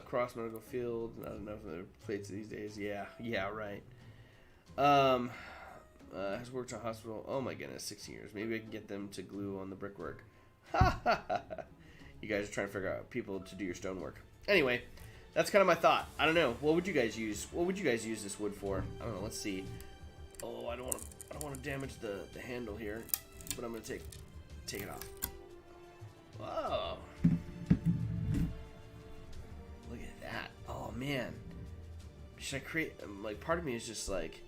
Speaker 1: Cross medical field, I don't know if there are plates these days. Yeah, right. Has worked in a hospital. Oh my goodness, 16 years. Maybe I can get them to glue on the brickwork. You guys are trying to figure out people to do your stonework. Anyway, that's kind of my thought. I don't know. What would you guys use? What would you guys use this wood for? I don't know. Let's see. Oh, I don't want to damage the handle here, but I'm gonna take it off. Whoa. Look at that. Oh man. Should I create, like, part of me is just like,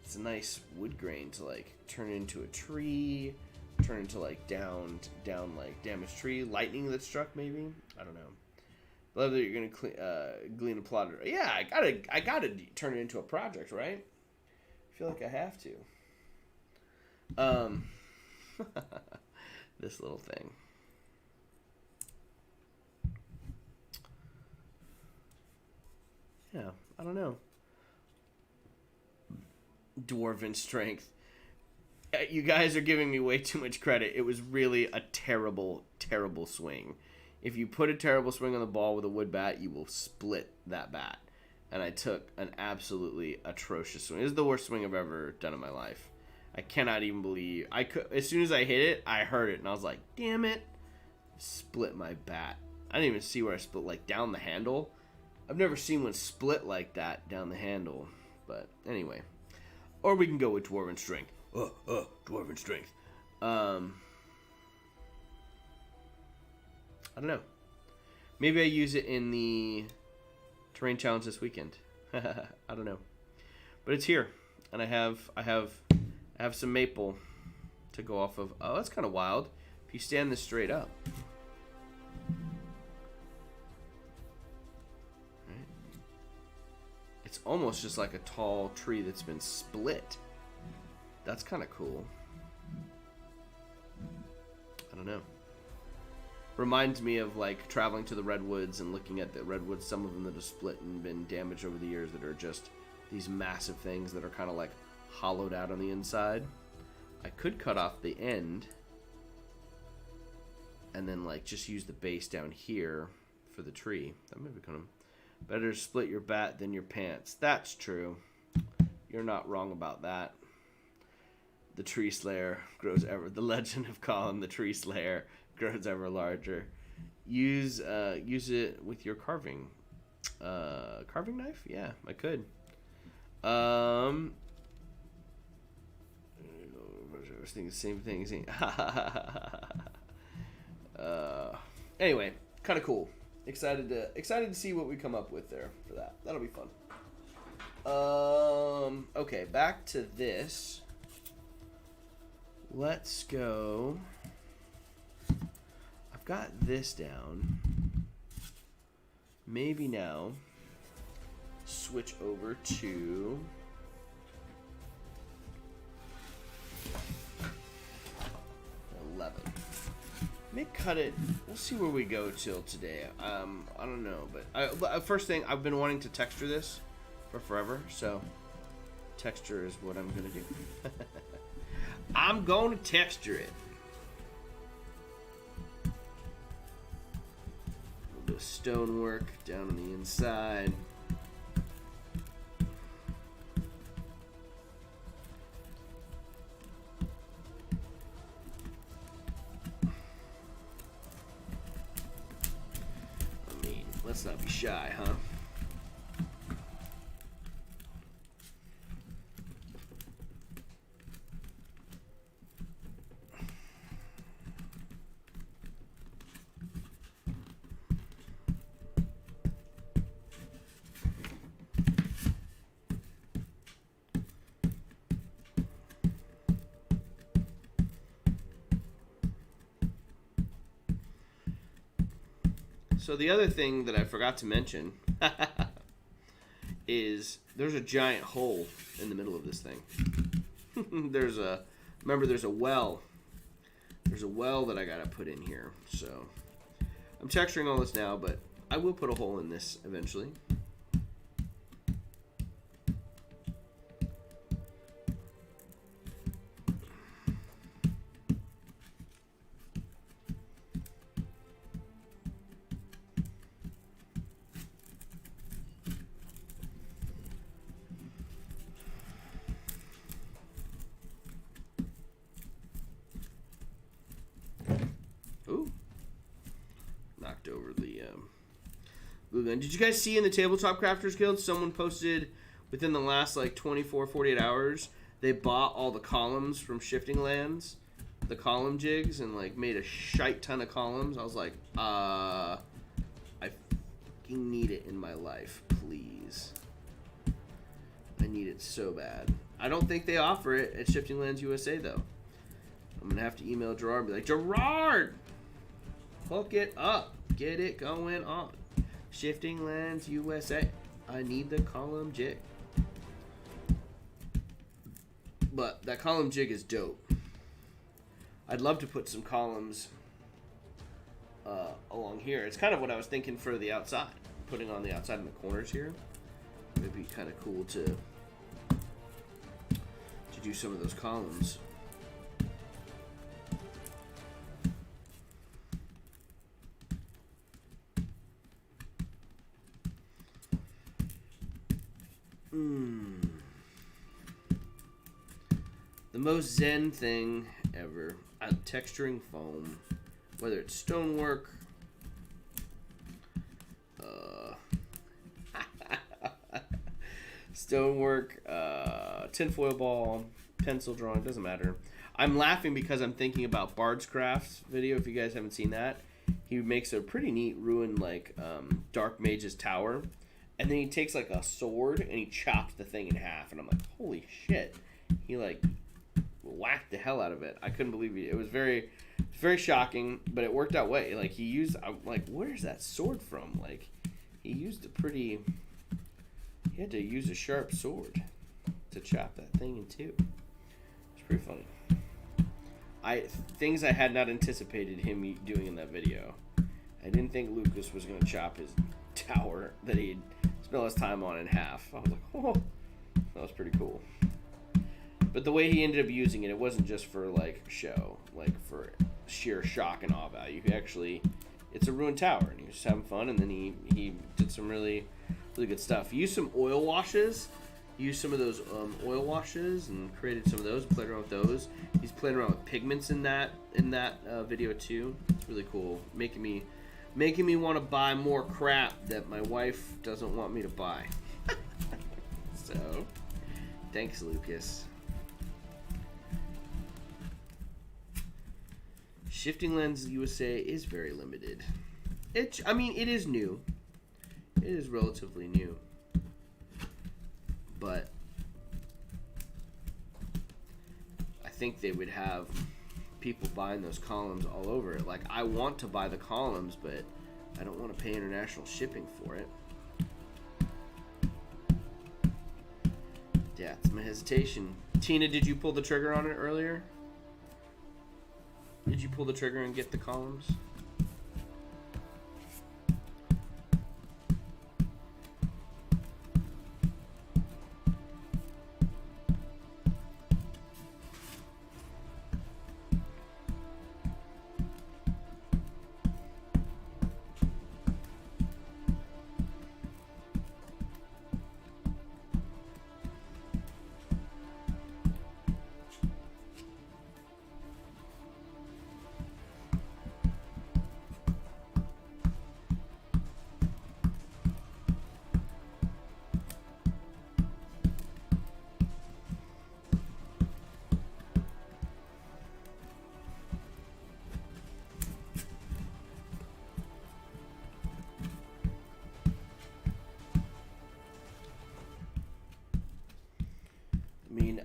Speaker 1: it's a nice wood grain to like turn into a tree, turn into like down like damaged tree, lightning that struck maybe. I don't know. Love that you're gonna glean a plotter. Yeah, I gotta turn it into a project, right? I feel like I have to. This little thing. Yeah, I don't know. Dwarven strength. You guys are giving me way too much credit. It was really a terrible swing. If you put a terrible swing on the ball with a wood bat, you will split that bat. And I took an absolutely atrocious swing. This is the worst swing I've ever done in my life. I cannot even believe. As soon as I hit it, I heard it, and I was like, damn it. Split my bat. I didn't even see where I split, like down the handle. I've never seen one split like that down the handle. But anyway. Or we can go with Dwarven Strength. Dwarven Strength. I don't know. Maybe I use it in the terrain challenge this weekend. I don't know. But it's here. And I have some maple to go off of. Oh, that's kind of wild. If you stand this straight up. It's almost just like a tall tree that's been split. That's kind of cool. I don't know. Reminds me of like traveling to the redwoods and looking at the redwoods, some of them that have split and been damaged over the years, that are just these massive things that are kind of like hollowed out on the inside. I could cut off the end and then like just use the base down here for the tree. That might be kind of better to split your bat than your pants. That's true. You're not wrong about that. The tree slayer grows ever. The legend of Colin, the tree slayer, grows ever larger. Use it with your carving. Carving knife? Yeah, I could. I was thinking the same thing. Anyway, kind of cool. Excited to see what we come up with there for that. That'll be fun. Okay, back to this. Let's go. I've got this down. Maybe now switch over to 11. May cut it. We'll see where we go till today. I don't know, but first thing, I've been wanting to texture this for forever, so texture is what I'm gonna do. I'm gonna texture it. We'll do stonework down on the inside. Let's not be shy, huh? So the other thing that I forgot to mention is there's a giant hole in the middle of this thing. There's a well. There's a well that I gotta put in here. So I'm texturing all this now, but I will put a hole in this eventually. Ooh. Knocked over the glue gun. Did you guys see in the Tabletop Crafters Guild, someone posted within the last like 24, 48 hours, they bought all the columns from Shifting Lands, the column jigs, and like made a shite ton of columns. I was like, I fucking need it in my life, please. I need it so bad. I don't think they offer it at Shifting Lands USA though. I'm gonna have to email Gerard and be like, Gerard, hook it up, get it going on. Shifting Lands USA, I need the column jig. But that column jig is dope. I'd love to put some columns along here. It's kind of what I was thinking for the outside, putting on the outside in the corners here. It'd be kind of cool to do some of those columns. The most zen thing ever. I'm texturing foam, whether it's stonework, tinfoil ball, pencil drawing, doesn't matter. I'm laughing because I'm thinking about Bard's Crafts video. If you guys haven't seen that, he makes a pretty neat ruined like Dark Mage's tower, and then he takes like a sword and he chops the thing in half, and I'm like, holy shit! He like whacked the hell out of it. I couldn't believe it. It was very shocking, but it worked out way. Like he used, I'm like, where's that sword from? Like he used he had to use a sharp sword to chop that thing in two. It's pretty funny. Things I had not anticipated him doing in that video. I didn't think Lucas was going to chop his tower that he'd spent his time on in half. I was like, oh, that was pretty cool. But the way he ended up using it, it wasn't just for like show, like for sheer shock and awe value. He actually, it's a ruined tower, and he was just having fun. And then he did some really good stuff. He used some oil washes. He used some of those oil washes and created some of those. Played around with those. He's playing around with pigments in that video too. It's really cool, making me want to buy more crap that my wife doesn't want me to buy. So, thanks, Lucas. Shifting Lens USA is very limited. It is new. It is relatively new. But I think they would have people buying those columns all over it. Like, I want to buy the columns, but I don't want to pay international shipping for it. Yeah, it's my hesitation. Tina, did you pull the trigger on it earlier? Did you pull the trigger and get the columns?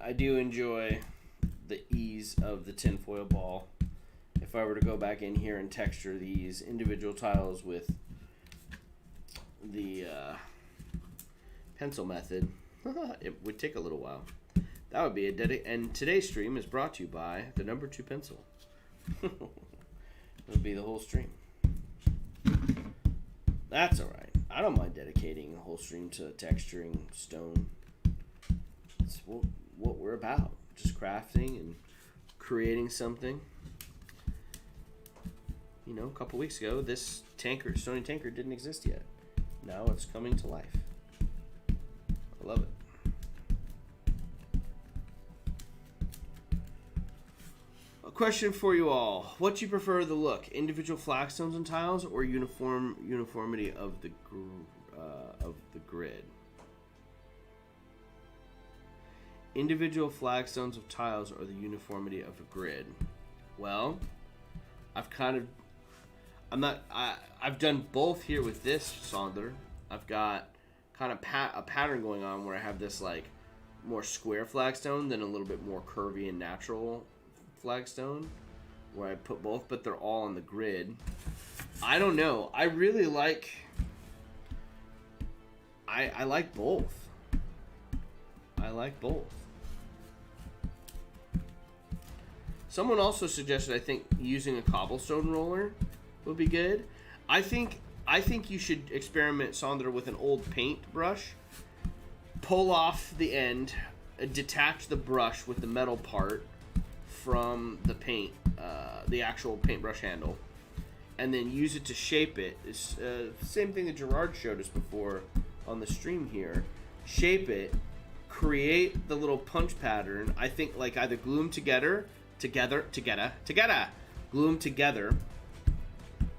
Speaker 1: I do enjoy the ease of the tinfoil ball. If I were to go back in here and texture these individual tiles with the pencil method, it would take a little while. That would be and today's stream is brought to you by the number 2 pencil. It would be the whole stream. That's alright. I don't mind dedicating a whole stream to texturing stone. It's what we're about. Just crafting and creating something. You know, a couple weeks ago, this Stoney Tankard didn't exist yet. Now it's coming to life. I love it. A question for you all: what do you prefer the look? Individual flagstones and tiles, or uniformity of the grid? Individual flagstones of tiles, or the uniformity of a grid? Well, I've done both here with this Sonder. I've got kind of a pattern going on where I have this like more square flagstone, then a little bit more curvy and natural flagstone, where I put both, but they're all on the grid. I don't know. I really like. I like both. I like both. Someone also suggested, I think, using a cobblestone roller would be good. I think you should experiment, Sonder, with an old paint brush. Pull off the end, detach the brush with the metal part from the paint, the actual paintbrush handle, and then use it to shape it. It's same thing that Gerard showed us before on the stream here. Shape it, create the little punch pattern. I think like either glue them together, glue them together,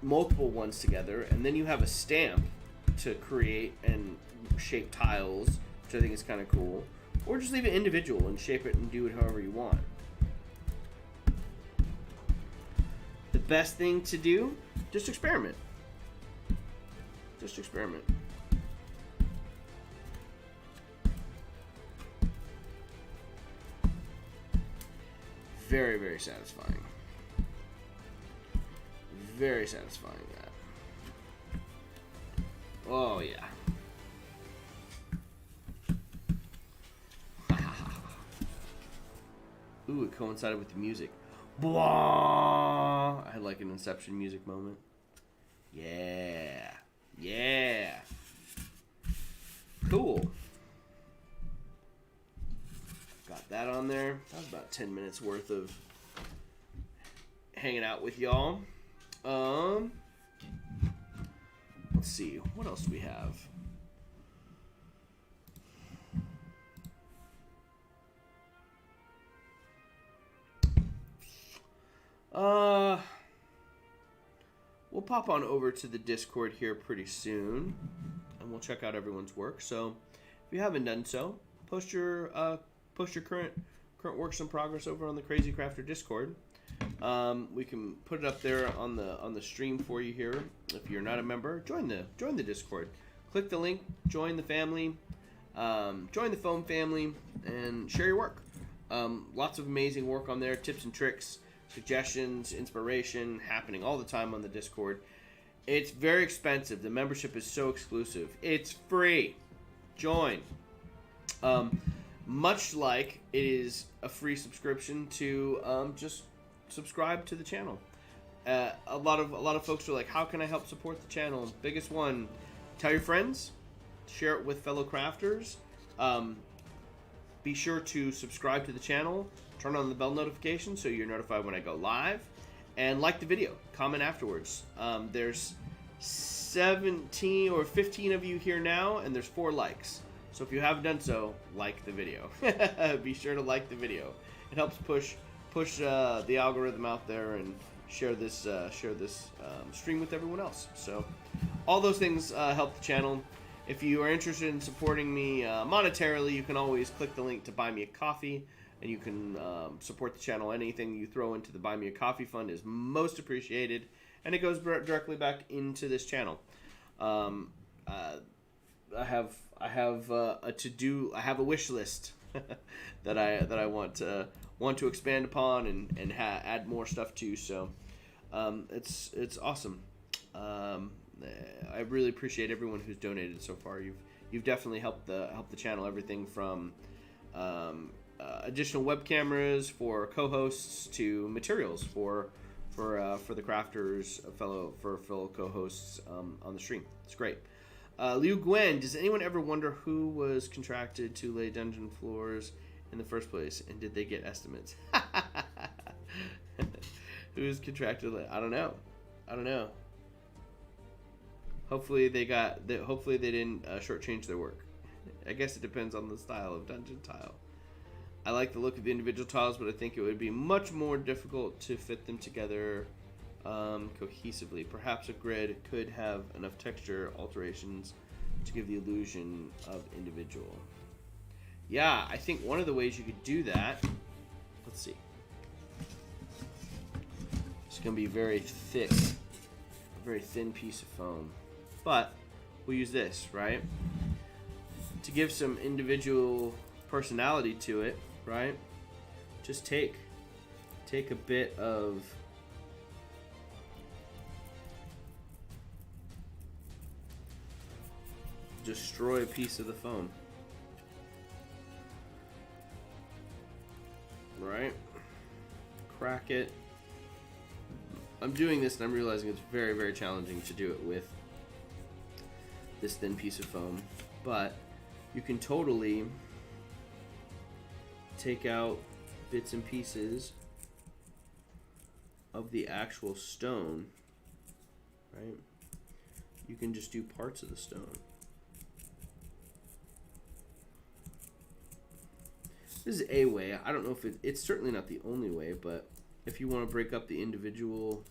Speaker 1: multiple ones together, and then you have a stamp to create and shape tiles, which I think is kind of cool. Or just leave it individual and shape it and do it however you want. The best thing to do, just experiment. Just experiment. Very, very satisfying. Very satisfying, that. Oh, yeah. Ooh, it coincided with the music. Blah! I had like an Inception music moment. Yeah. Yeah. Cool. Got that on there. That was about 10 minutes worth of hanging out with y'all. Let's see. What else do we have? We'll pop on over to the Discord here pretty soon, and we'll check out everyone's work. So, if you haven't done so, post your current works in progress over on the Crazy Crafter Discord. We can put it up there on the stream for you here. If you're not a member, join the Discord. Click the link, join the family, join the foam family, and share your work. Lots of amazing work on there, tips and tricks, suggestions, inspiration happening all the time on the Discord. It's very expensive. The membership is so exclusive. It's free. Join. Much like it is a free subscription to just subscribe to the channel. A lot of folks are like, how can I help support the channel? Biggest one, tell your friends, share it with fellow crafters. Be sure to subscribe to the channel, turn on the bell notification so you're notified when I go live, and like the video, comment afterwards. There's 17 or 15 of you here now, and there's 4 likes. So if you haven't done so, like the video. Be sure to like the video. It helps push the algorithm out there and share this stream with everyone else. So all those things help the channel. If you are interested in supporting me monetarily, you can always click the link to buy me a coffee, and you can support the channel. Anything you throw into the Buy Me a Coffee fund is most appreciated, and it goes directly back into this channel. I have a wish list that I want to expand upon and add more stuff to. So it's awesome. I really appreciate everyone who's donated so far. You've definitely helped the channel. Everything from additional web cameras for co-hosts to materials for the crafters, fellow co-hosts on the stream. It's great. Liu Gwen, does anyone ever wonder who was contracted to lay dungeon floors in the first place, and did they get estimates? Who's contracted? I don't know. Hopefully they didn't shortchange their work. I guess it depends on the style of dungeon tile. I like the look of the individual tiles, but I think it would be much more difficult to fit them together cohesively. Perhaps a grid could have enough texture alterations to give the illusion of individual. Yeah, I think one of the ways you could do that, let's see. It's going to be very thick, a very thin piece of foam. But we'll use this, right? To give some individual personality to it, right? Just take a bit of destroy a piece of the foam. Right? Crack it. I'm doing this and I'm realizing it's very, very challenging to do it with this thin piece of foam, but you can totally take out bits and pieces of the actual stone, right? You can just do parts of the stone. This is a way. I don't know if it's certainly not the only way, but if you want to break up the individual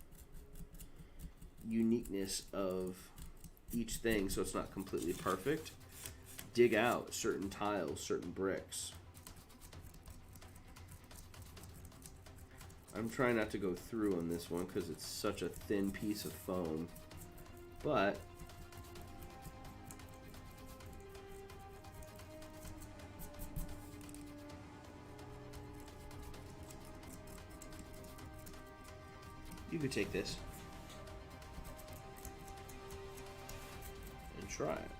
Speaker 1: uniqueness of each thing so it's not completely perfect, dig out certain tiles, certain bricks. I'm trying not to go through on this one because it's such a thin piece of foam, but you could take this and try it.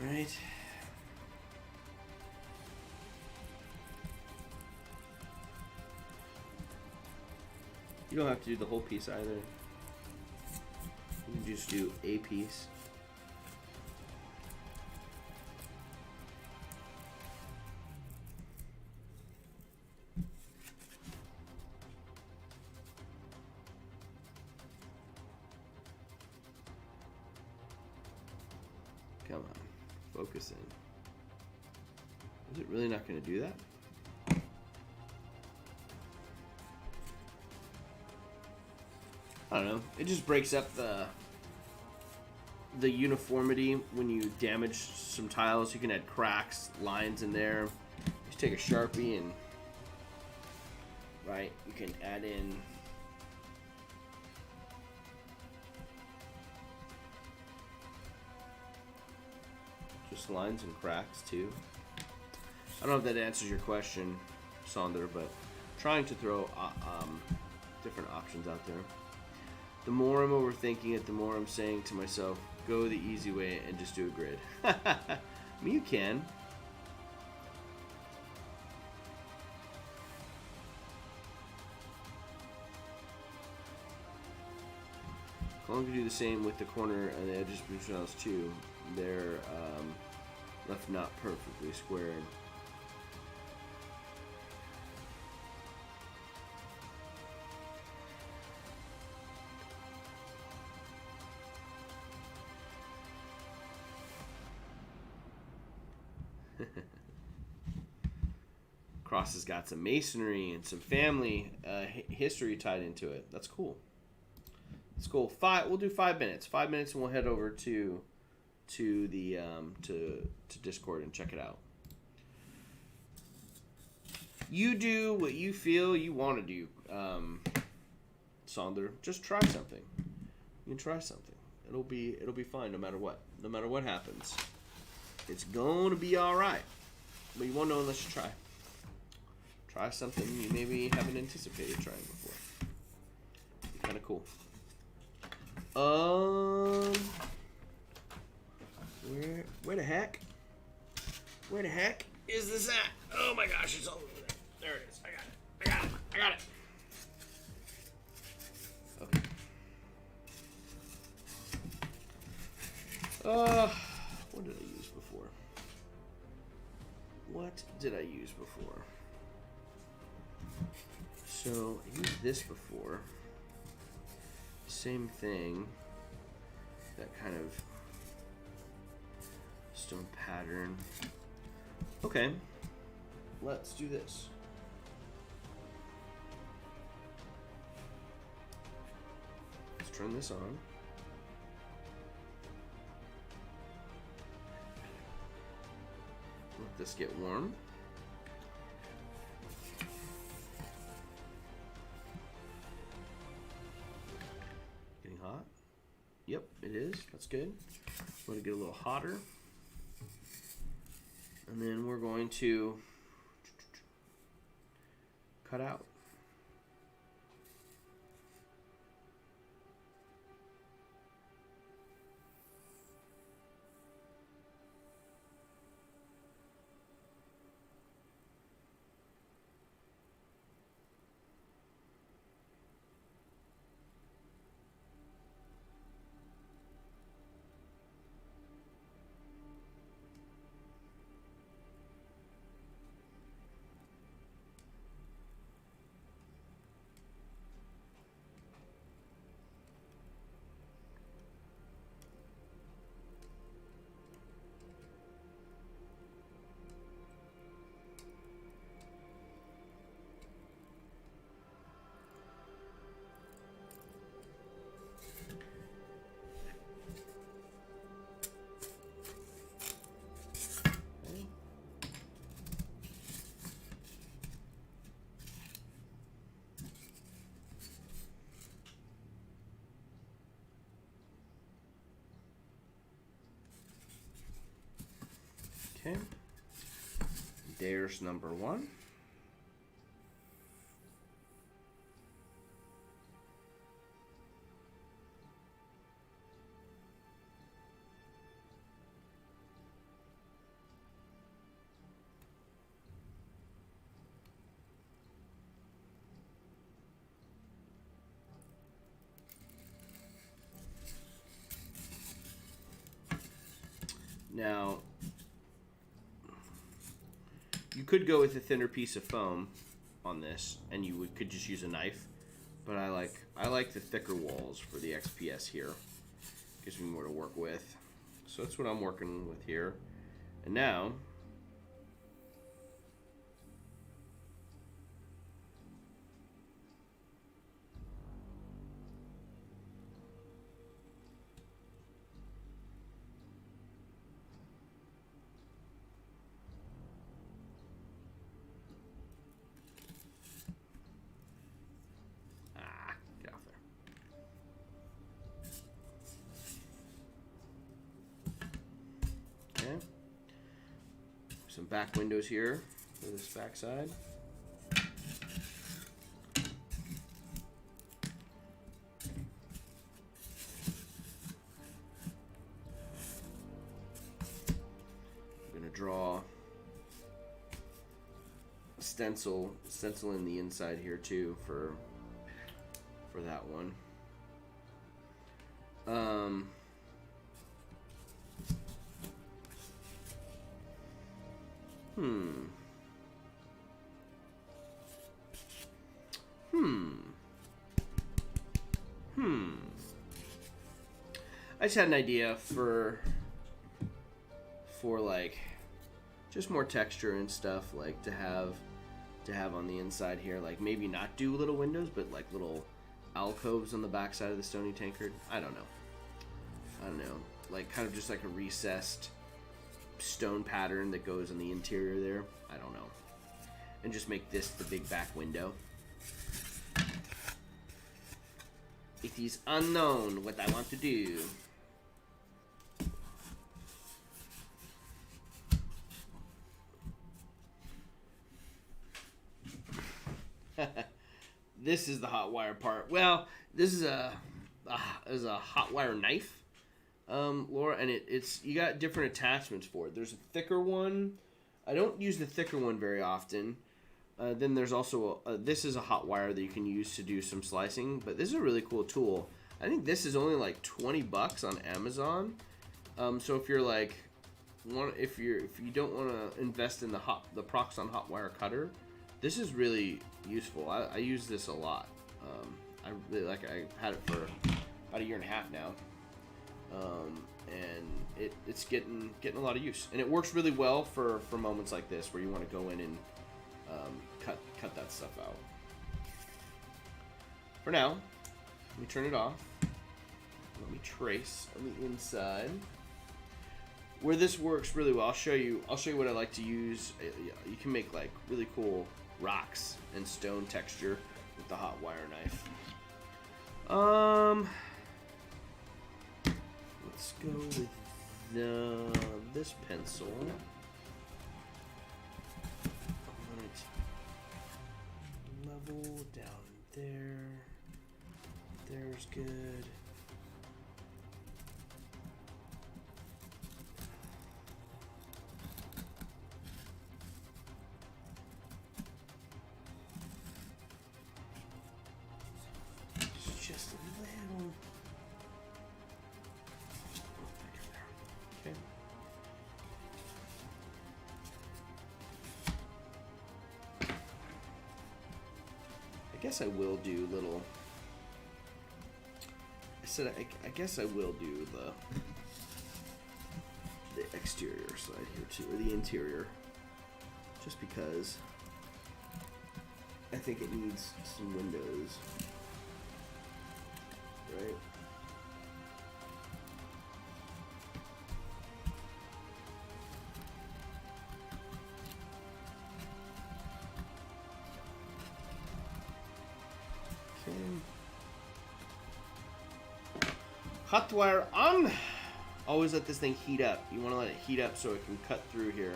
Speaker 1: Right. You don't have to do the whole piece either. You can just do a piece. Come on, focus in. Is it really not going to do that? I don't know. It just breaks up the uniformity when you damage some tiles. You can add cracks, lines in there. Just take a Sharpie and right, you can add in just lines and cracks too. I don't know if that answers your question, Sonder, but trying to throw different options out there. The more I'm overthinking it, the more I'm saying to myself, go the easy way and just do a grid. I mean, you can. As long as you do the same with the corner and the edges between tiles too, they're left not perfectly squared. Cross has got some masonry and some family history tied into it. That's cool. That's cool. We'll do 5 minutes. 5 minutes, and we'll head over to the to Discord and check it out. You do what you feel you want to do, Sonder. Just try something. You can try something. It'll be fine no matter what. No matter what happens, it's going to be all right. But you won't know unless you try. Try something you maybe haven't anticipated trying before. Be kind of cool. Where the heck? Where the heck is this at? Oh my gosh, it's all over there. There it is. I got it. Okay. What did I use before? So, I used this before. Same thing. That kind of stone pattern. Okay. Let's do this. Let's turn this on. Let this get warm. Getting hot? Yep, it is. That's good. Want to get a little hotter. And then we're going to cut out. Okay, there's number one. Now, you could go with a thinner piece of foam on this, and you could just use a knife. But I like the thicker walls for the XPS here. Gives me more to work with. So that's what I'm working with here. And now, get off there. Okay. Some back windows here for this back side. I'm gonna draw a stencil in the inside here too for that one. I just had an idea for like just more texture and stuff, like to have on the inside here, like maybe not do little windows, but like little alcoves on the back side of the Stoney Tankard. I don't know, like kind of just like a recessed stone pattern that goes in the interior there. I don't know, and just make this the big back window. It is unknown what I want to do. this is the hot wire part. Well, this is a hot wire knife, Laura, and it's you got different attachments for it. There's a thicker one. I don't use the thicker one very often. Then there's also this is a hot wire that you can use to do some slicing, but this is a really cool tool. I think this is only like $20 on Amazon. So if you're like if you don't want to invest in the Proxxon hot wire cutter, this is really useful. I use this a lot. I really like it. I've had it for about 1.5 years now, and it's getting a lot of use, and it works really well for moments like this where you want to go in and cut that stuff out. For now, let me turn it off. Let me trace on the inside. Where this works really well, I'll show you what I like to use. You can make like really cool rocks and stone texture with the hot wire knife. Let's go with this pencil. Level down there. There's good. Just a little. Okay. I guess I will do little. I guess I will do the exterior side here too, or the interior, just because I think it needs some windows, right? Hot wire on. Always let this thing heat up. You want to let it heat up so it can cut through here.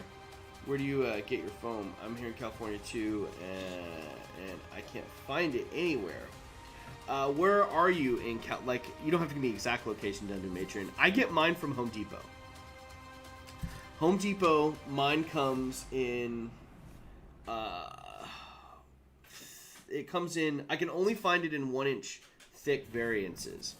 Speaker 1: Where do you get your foam? I'm here in California too, and I can't find it anywhere. Where are you in like, you don't have to give me exact location, Dungeon Matron. I get mine from Home Depot. Home Depot, mine comes in. It comes in. I can only find it in 1-inch thick variances.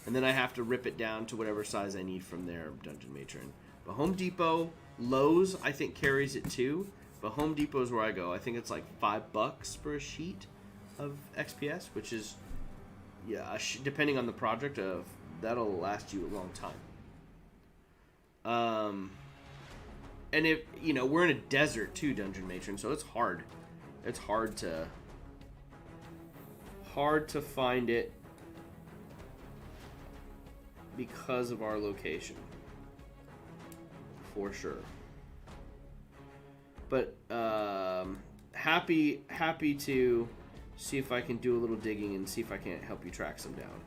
Speaker 1: And then I have to rip it down to whatever size I need from there, Dungeon Matron. But Home Depot, Lowe's, I think carries it too. But Home Depot is where I go. I think it's like $5 for a sheet of XPS, which is, yeah, depending on the project, that'll last you a long time. And if we're in a desert too, Dungeon Matron, so it's hard. It's hard to find it. Because of our location, for sure. But happy to see if I can do a little digging and see if I can't help you track some down.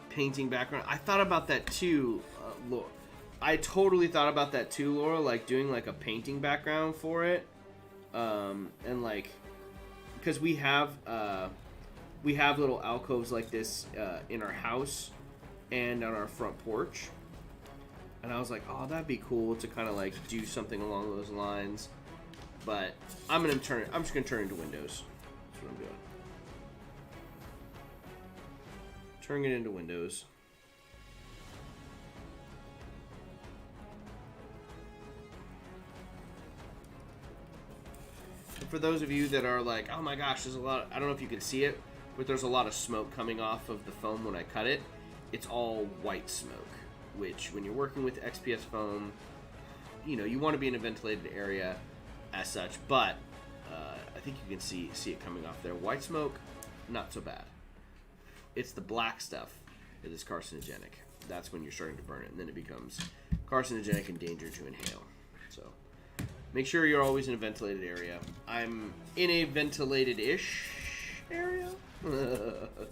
Speaker 1: Painting background. I thought about that too, Laura. I totally thought about that too, Laura. Like doing like a painting background for it, and like, because we have little alcoves like this in our house and on our front porch, and I was like, oh, that'd be cool to kind of like do something along those lines. But I'm just gonna turn it into windows. That's what I'm doing. Turning it into windows. And for those of you that are like, oh my gosh, there's a lot, I don't know if you can see it, but there's a lot of smoke coming off of the foam when I cut it. It's all white smoke, which when you're working with XPS foam, you want to be in a ventilated area as such, but I think you can see it coming off there. White smoke, not so bad. It's the black stuff that is carcinogenic. that's when you're starting to burn it, and then it becomes carcinogenic and dangerous to inhale. So make sure you're always in a ventilated area. I'm in a ventilated-ish area,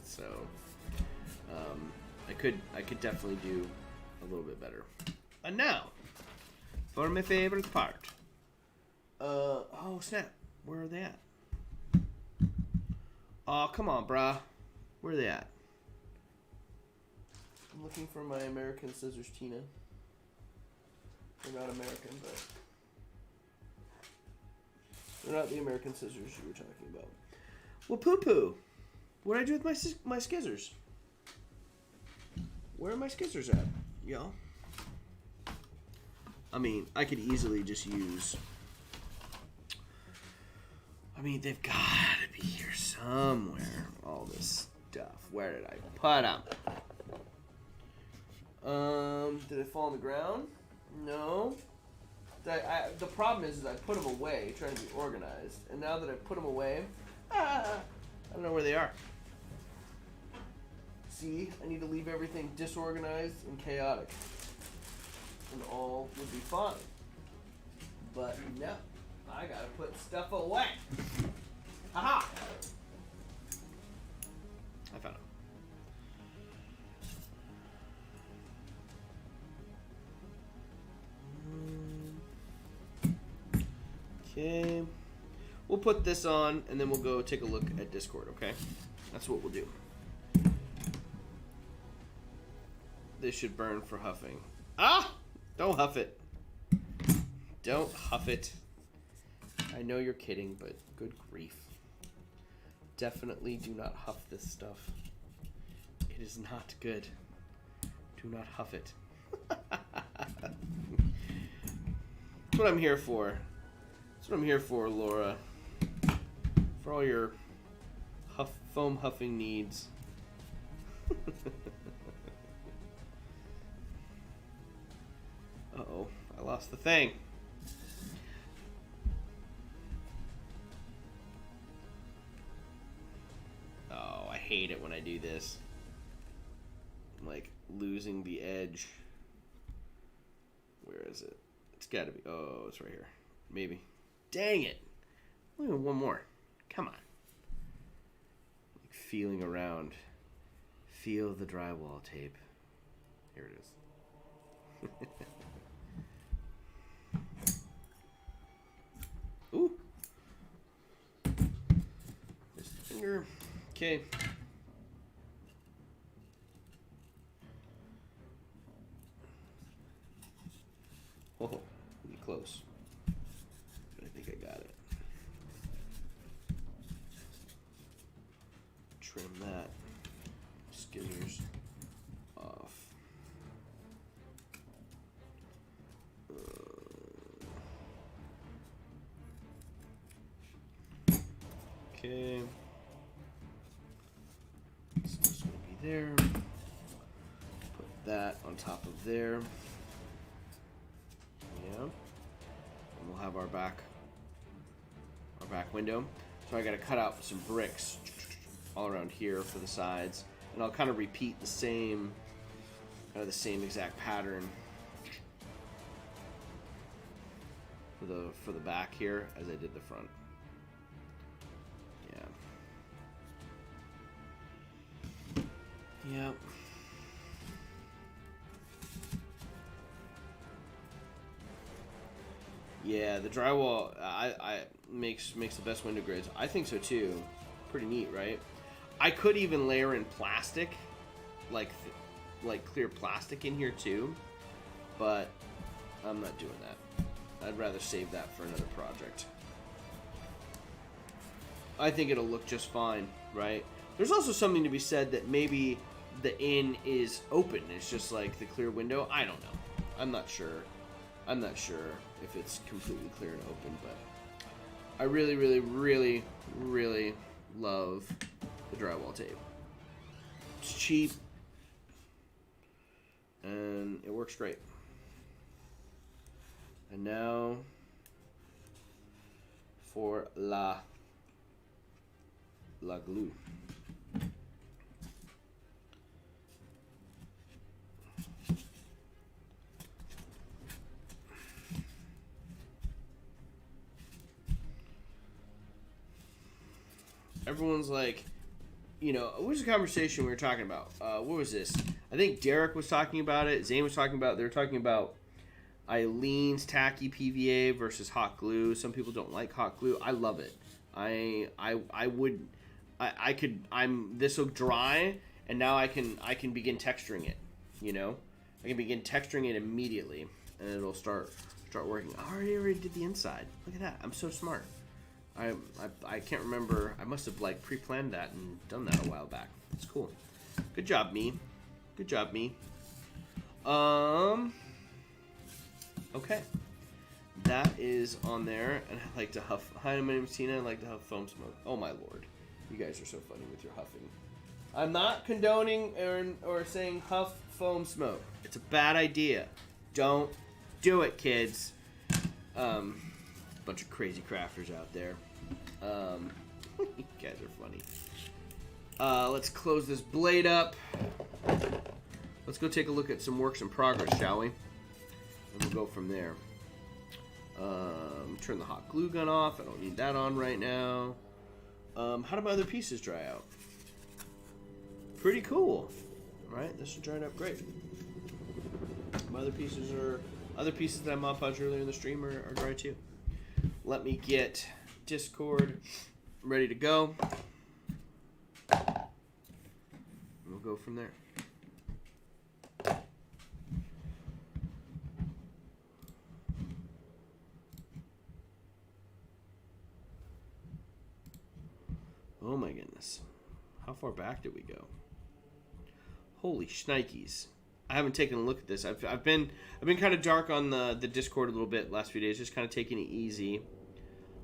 Speaker 1: so I could definitely do a little bit better. And now, for my favorite part. Oh snap! Where are they at? Oh, come on, brah. Where are they at? I'm looking for my American scissors, Tina. They're not American, but they're not the American scissors you were talking about. Well, poo-poo. What did I do with my scissors? Where are my scissors at, y'all? I mean, I could easily just use... I mean, they've got to be here somewhere. All this stuff. Where did I put them? Did it fall on the ground? No. The problem is I put them away, trying to be organized. And now that I put them away, I don't know where they are. See, I need to leave everything disorganized and chaotic. And all would be fine. But no, I gotta put stuff away. Haha! I found it. Okay. We'll put this on, and then we'll go take a look at Discord, okay? That's what we'll do. This should burn for huffing. Ah! Don't huff it. Don't huff it. I know you're kidding, but good grief. Definitely do not huff this stuff. It is not good. Do not huff it. That's what I'm here for. That's what I'm here for, Laura. For all your foam huffing needs. Uh-oh, I lost the thing. Oh, I hate it when I do this. I'm like losing the edge. Where is it? It's gotta be, oh, it's right here. Maybe. Dang it. Only one more. Come on. Like feeling around. Feel the drywall tape. Here it is. Ooh. There's the finger. Okay. Oh, pretty close. But I think I got it. Trim that. Skimmers off. Okay. It's just going to be there. Put that on top of there. Yeah. And we'll have our back window. So I got to cut out some bricks all around here for the sides, and I'll kind of repeat the same exact pattern for the back here as I did the front. Yeah. Yep. Yeah, the drywall I makes the best window grids. I think so too. Pretty neat, right? I could even layer in plastic, like clear plastic in here too, but I'm not doing that. I'd rather save that for another project. I think it'll look just fine, right? There's also something to be said that maybe the inn is open. It's just like the clear window. I don't know. I'm not sure if it's completely clear and open, but I really, really, really, really love the drywall tape. It's cheap, and it works great. And now for la glue. everyone's like, what was the conversation we were talking about? What was this? I think Derek was talking about it. Zane was talking about. They were talking about Eileen's tacky PVA versus hot glue. Some people don't like hot glue. I love it. This will dry, and now I can begin texturing it. I can begin texturing it immediately, and it'll start working. I already did the inside. Look at that. I'm so smart. I can't remember. I must have pre-planned that and done that a while back. It's cool. Good job, me. Good job, me. Okay. That is on there, and I like to huff. Hi, my name is Tina. I like to huff foam smoke. Oh my lord, you guys are so funny with your huffing. I'm not condoning or saying huff foam smoke. It's a bad idea. Don't do it, kids. Bunch of crazy crafters out there. You guys are funny. Let's close this blade up. Let's go take a look at some works in progress, shall we? And we'll go from there. Turn the hot glue gun off. I don't need that on right now. How do my other pieces dry out? Pretty cool. Right? This should dry up great. My other pieces that I Mod Podged earlier in the stream are dry too. Let me get Discord ready to go. We'll go from there. Oh my goodness. How far back did we go? Holy shnikes. I haven't taken a look at this. I've been kind of dark on the Discord a little bit last few days, just kind of taking it easy.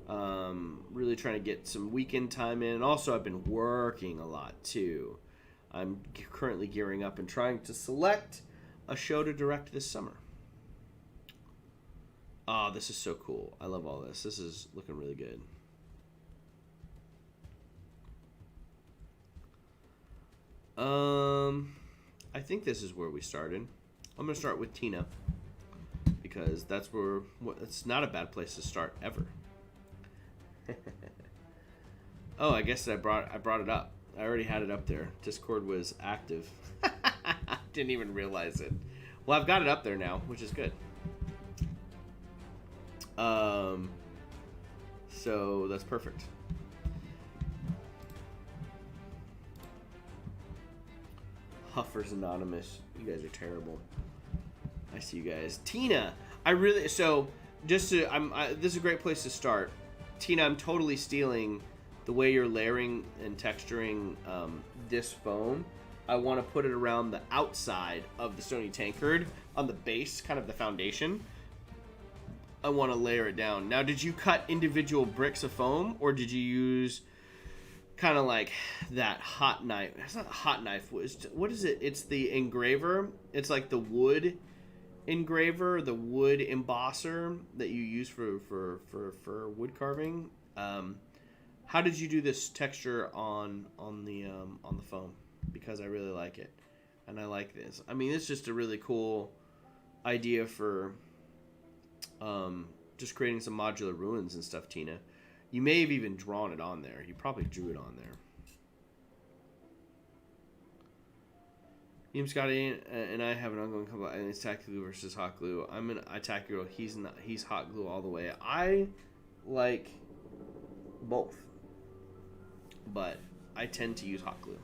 Speaker 1: Really trying to get some weekend time in. And also I've been working a lot too. I'm currently gearing up and trying to select a show to direct this summer. Oh, this is so cool. I love all this. This is looking really good. I think this is where we started. I'm going to start with Tina because that's where it's not a bad place to start ever. Oh, I guess I brought it up. I already had it up there. Discord was active. Didn't even realize it. Well, I've got it up there now, which is good. So that's perfect. Huffers Anonymous. You guys are terrible. I see you guys. Tina, this is a great place to start. Tina, I'm totally stealing the way you're layering and texturing this foam. I want to put it around the outside of the Stoney Tankard on the base, kind of the foundation. I want to layer it down. Now, did you cut individual bricks of foam, or did you use kind of like that hot knife? It's not a hot knife. What is it? It's the engraver. It's like the wood engraver, the wood embosser that you use for wood carving. How did you do this texture on the foam? Because I really like it, and I like this. I mean, it's just a really cool idea for just creating some modular ruins and stuff, Tina. You may have even drawn it on there. You probably drew it on there. Ian Scotty and I have an ongoing combat, and it's tack glue versus hot glue. I'm an attack glue. He's hot glue all the way. I like both, but I tend to use hot glue.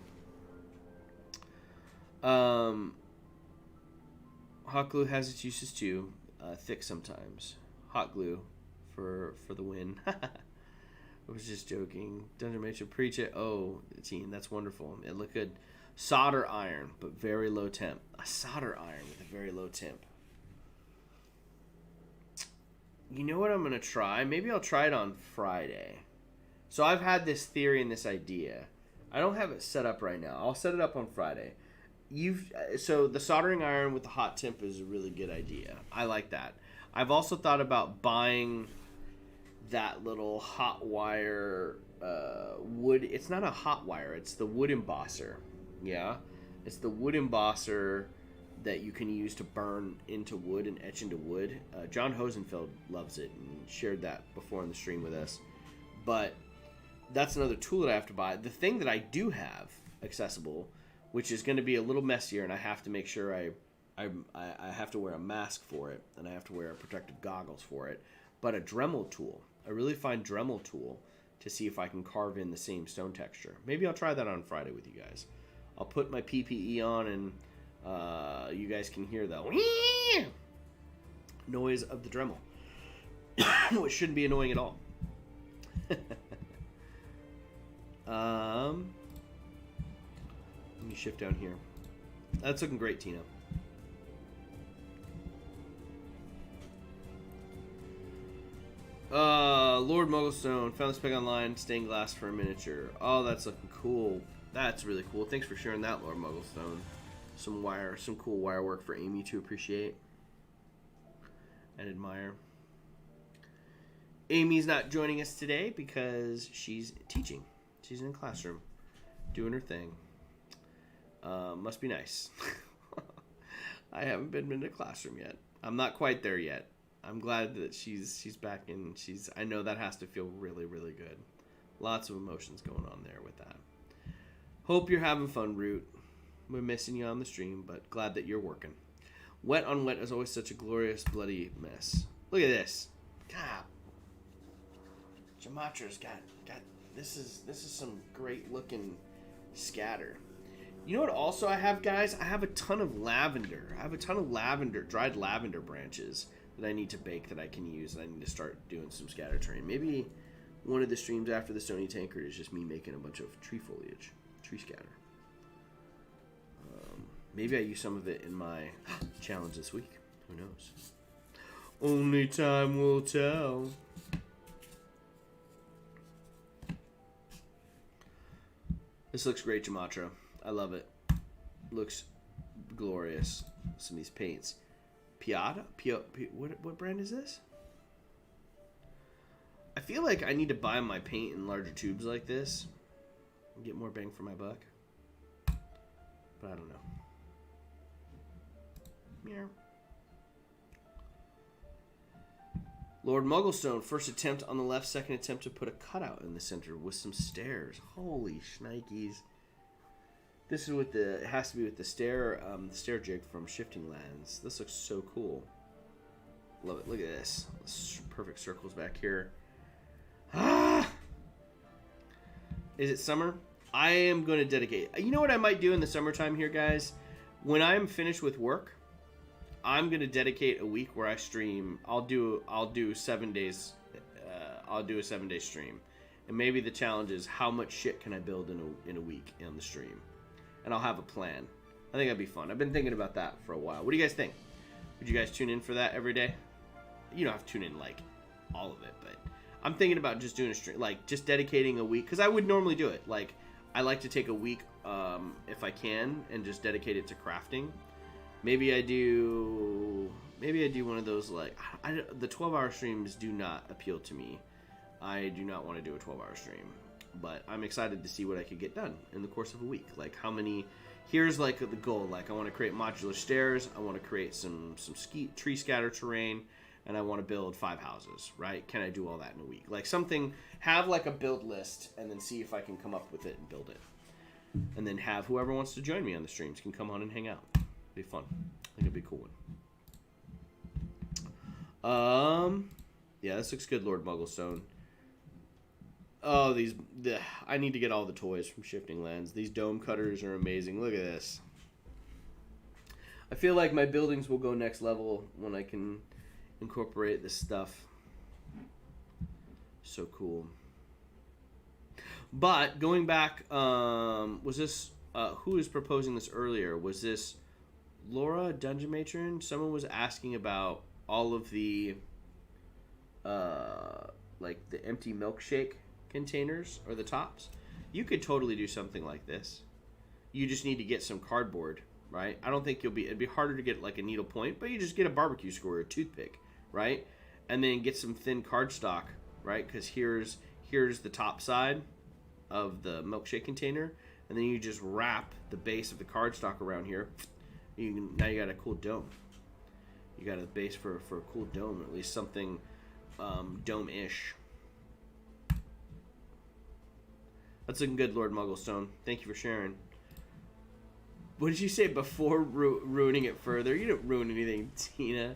Speaker 1: Hot glue has its uses too. Thick sometimes. Hot glue for the win. I was just joking. Dungeon Master, preach it. Oh, team, that's wonderful. It looked good. Solder iron, but very low temp. A solder iron with a very low temp. You know what I'm going to try? Maybe I'll try it on Friday. So I've had this theory and this idea. I don't have it set up right now. I'll set it up on Friday. So the soldering iron with the hot temp is a really good idea. I like that. I've also thought about buying that little hot wire wood. It's not a hot wire. It's the wood embosser. Yeah, it's the wood embosser that you can use to burn into wood and etch into wood. John Hosenfeld loves it and shared that before in the stream with us. But that's another tool that I have to buy. The thing that I do have accessible, which is going to be a little messier, and I have to make sure I have to wear a mask for it, and I have to wear protective goggles for it, but a Dremel tool, a really fine Dremel tool, to see if I can carve in the same stone texture. Maybe I'll try that on Friday with you guys. I'll put my PPE on, and you guys can hear the noise of the Dremel, which shouldn't be annoying at all. Let me shift down here. That's looking great, Tina. Lord Mugglestone found this peg online, stained glass for a miniature. Oh, that's looking cool. That's really cool. Thanks for sharing that, Lord Mugglestone. Some cool wire work for Amy to appreciate and admire. Amy's not joining us today because she's teaching. She's in a classroom, doing her thing. Must be nice. I haven't been in a classroom yet. I'm not quite there yet. I'm glad that she's back, and I know that has to feel really, really good. Lots of emotions going on there with that. Hope you're having fun, Root. We're missing you on the stream, but glad that you're working. Wet on wet is always such a glorious, bloody mess. Look at this. God. Jamatra's got this is some great looking scatter. You know what also I have, guys? I have a ton of lavender. I have a ton of dried lavender branches that I need to bake that I can use, and I need to start doing some scatter terrain. Maybe one of the streams after the Stoney Tankard is just me making a bunch of tree foliage, tree scatter. Maybe I use some of it in my challenge this week. Who knows? Only time will tell. This looks great, Jamatra. I love it. Looks glorious. Some of these paints. Piata? What brand is this? I feel like I need to buy my paint in larger tubes like this and get more bang for my buck. But I don't know. Meow. Lord Mugglestone, first attempt on the left, second attempt to put a cutout in the center with some stairs. Holy shnikes. This is with it has to be with the stair jig from Shifting Lands. This looks so cool. Love it. Look at this. Perfect circles back here. Ah! Is it summer? I am going to dedicate. You know what I might do in the summertime here, guys? When I'm finished with work, I'm going to dedicate a week where I stream. I'll do 7 days. I'll do a 7-day stream. And maybe the challenge is how much shit can I build in a week on the stream. And I'll have a plan. I think that'd be fun. I've been thinking about that for a while. What do you guys think? Would you guys tune in for that every day? You don't have to tune in like all of it, but I'm thinking about just doing a stream, like just dedicating a week, because I would normally do it. Like I like to take a week if I can and just dedicate it to crafting. Maybe I do one of those like the 12-hour streams do not appeal to me. I do not want to do a 12-hour stream. But I'm excited to see what I could get done in the course of a week. Like how many, here's like the goal. Like I want to create modular stairs. I want to create some tree scatter terrain. And I want to build 5 houses, right? Can I do all that in a week? Like something, have like a build list and then see if I can come up with it and build it. And then have whoever wants to join me on the streams can come on and hang out. It'd be fun. I think it'd be a cool one. Yeah, this looks good, Lord Mugglestone. Oh, I need to get all the toys from Shifting Lands. These dome cutters are amazing. Look at this. I feel like my buildings will go next level when I can incorporate this stuff. So cool. But going back, was this who was proposing this earlier? Was this Laura, Dungeon Matron? Someone was asking about all of the like the empty milkshake containers or the tops. You could totally do something like this. You just need to get some cardboard, right? I don't think it'd be harder to get like a needle point, but you just get a barbecue square or a toothpick, right? And then get some thin cardstock, right? Because here's the top side of the milkshake container, and then you just wrap the base of the cardstock around here. Now you got a cool dome. You got a base for a cool dome, or at least something dome-ish. That's looking good, Lord Mugglestone. Thank you for sharing. What did you say before ruining it further? You didn't ruin anything, Tina.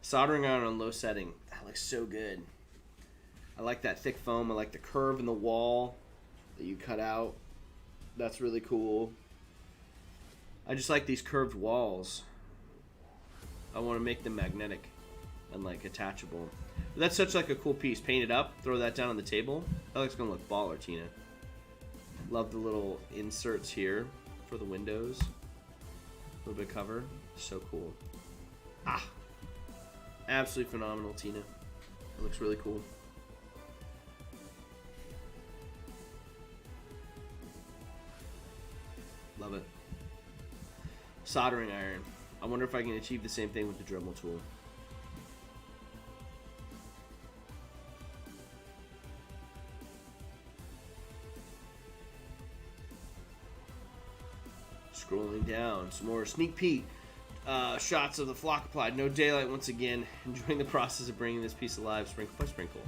Speaker 1: Soldering iron on low setting. That looks so good. I like that thick foam. I like the curve in the wall that you cut out. That's really cool. I just like these curved walls. I want to make them magnetic and like attachable. But that's such like a cool piece. Paint it up. Throw that down on the table. That looks gonna look baller, Tina. Love the little inserts here for the windows. A little bit of cover. So cool. Ah. Absolutely phenomenal, Tina. It looks really cool. Love it. Soldering iron. I wonder if I can achieve the same thing with the Dremel tool. Scrolling down, some more sneak peek shots of the flock applied. No daylight once again. Enjoying the process of bringing this piece alive, sprinkle by sprinkle.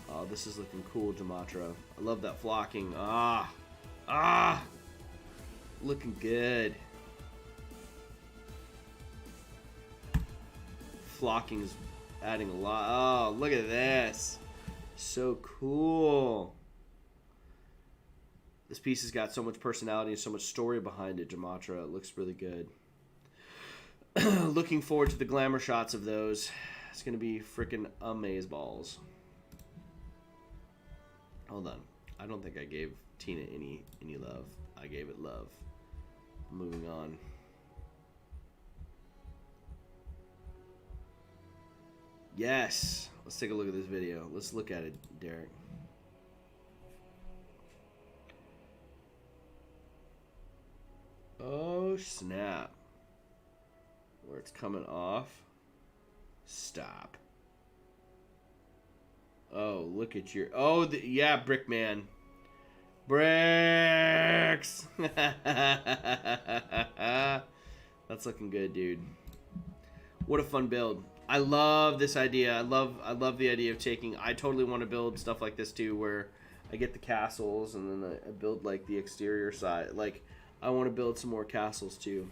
Speaker 1: Oh, this is looking cool, Jamatra. I love that flocking. Looking good. Flocking is adding a lot. Oh, look at this. So cool. This piece has got so much personality and so much story behind it, Jamatra. It looks really good. Looking forward to the glamour shots of those. It's going to be freaking amazeballs. Hold on. I don't think I gave Tina any love. I gave it love. Moving on. Yes. Let's take a look at this video. Let's look at it, Derek. Oh, snap. Where it's coming off. Stop. Oh, look at your... Oh, yeah, Brickman. Bricks! That's looking good, dude. What a fun build. I love this idea. I love the idea of taking... I totally want to build stuff like this, too, where I get the castles and then I build, like, the exterior side. Like, I want to build some more castles, too.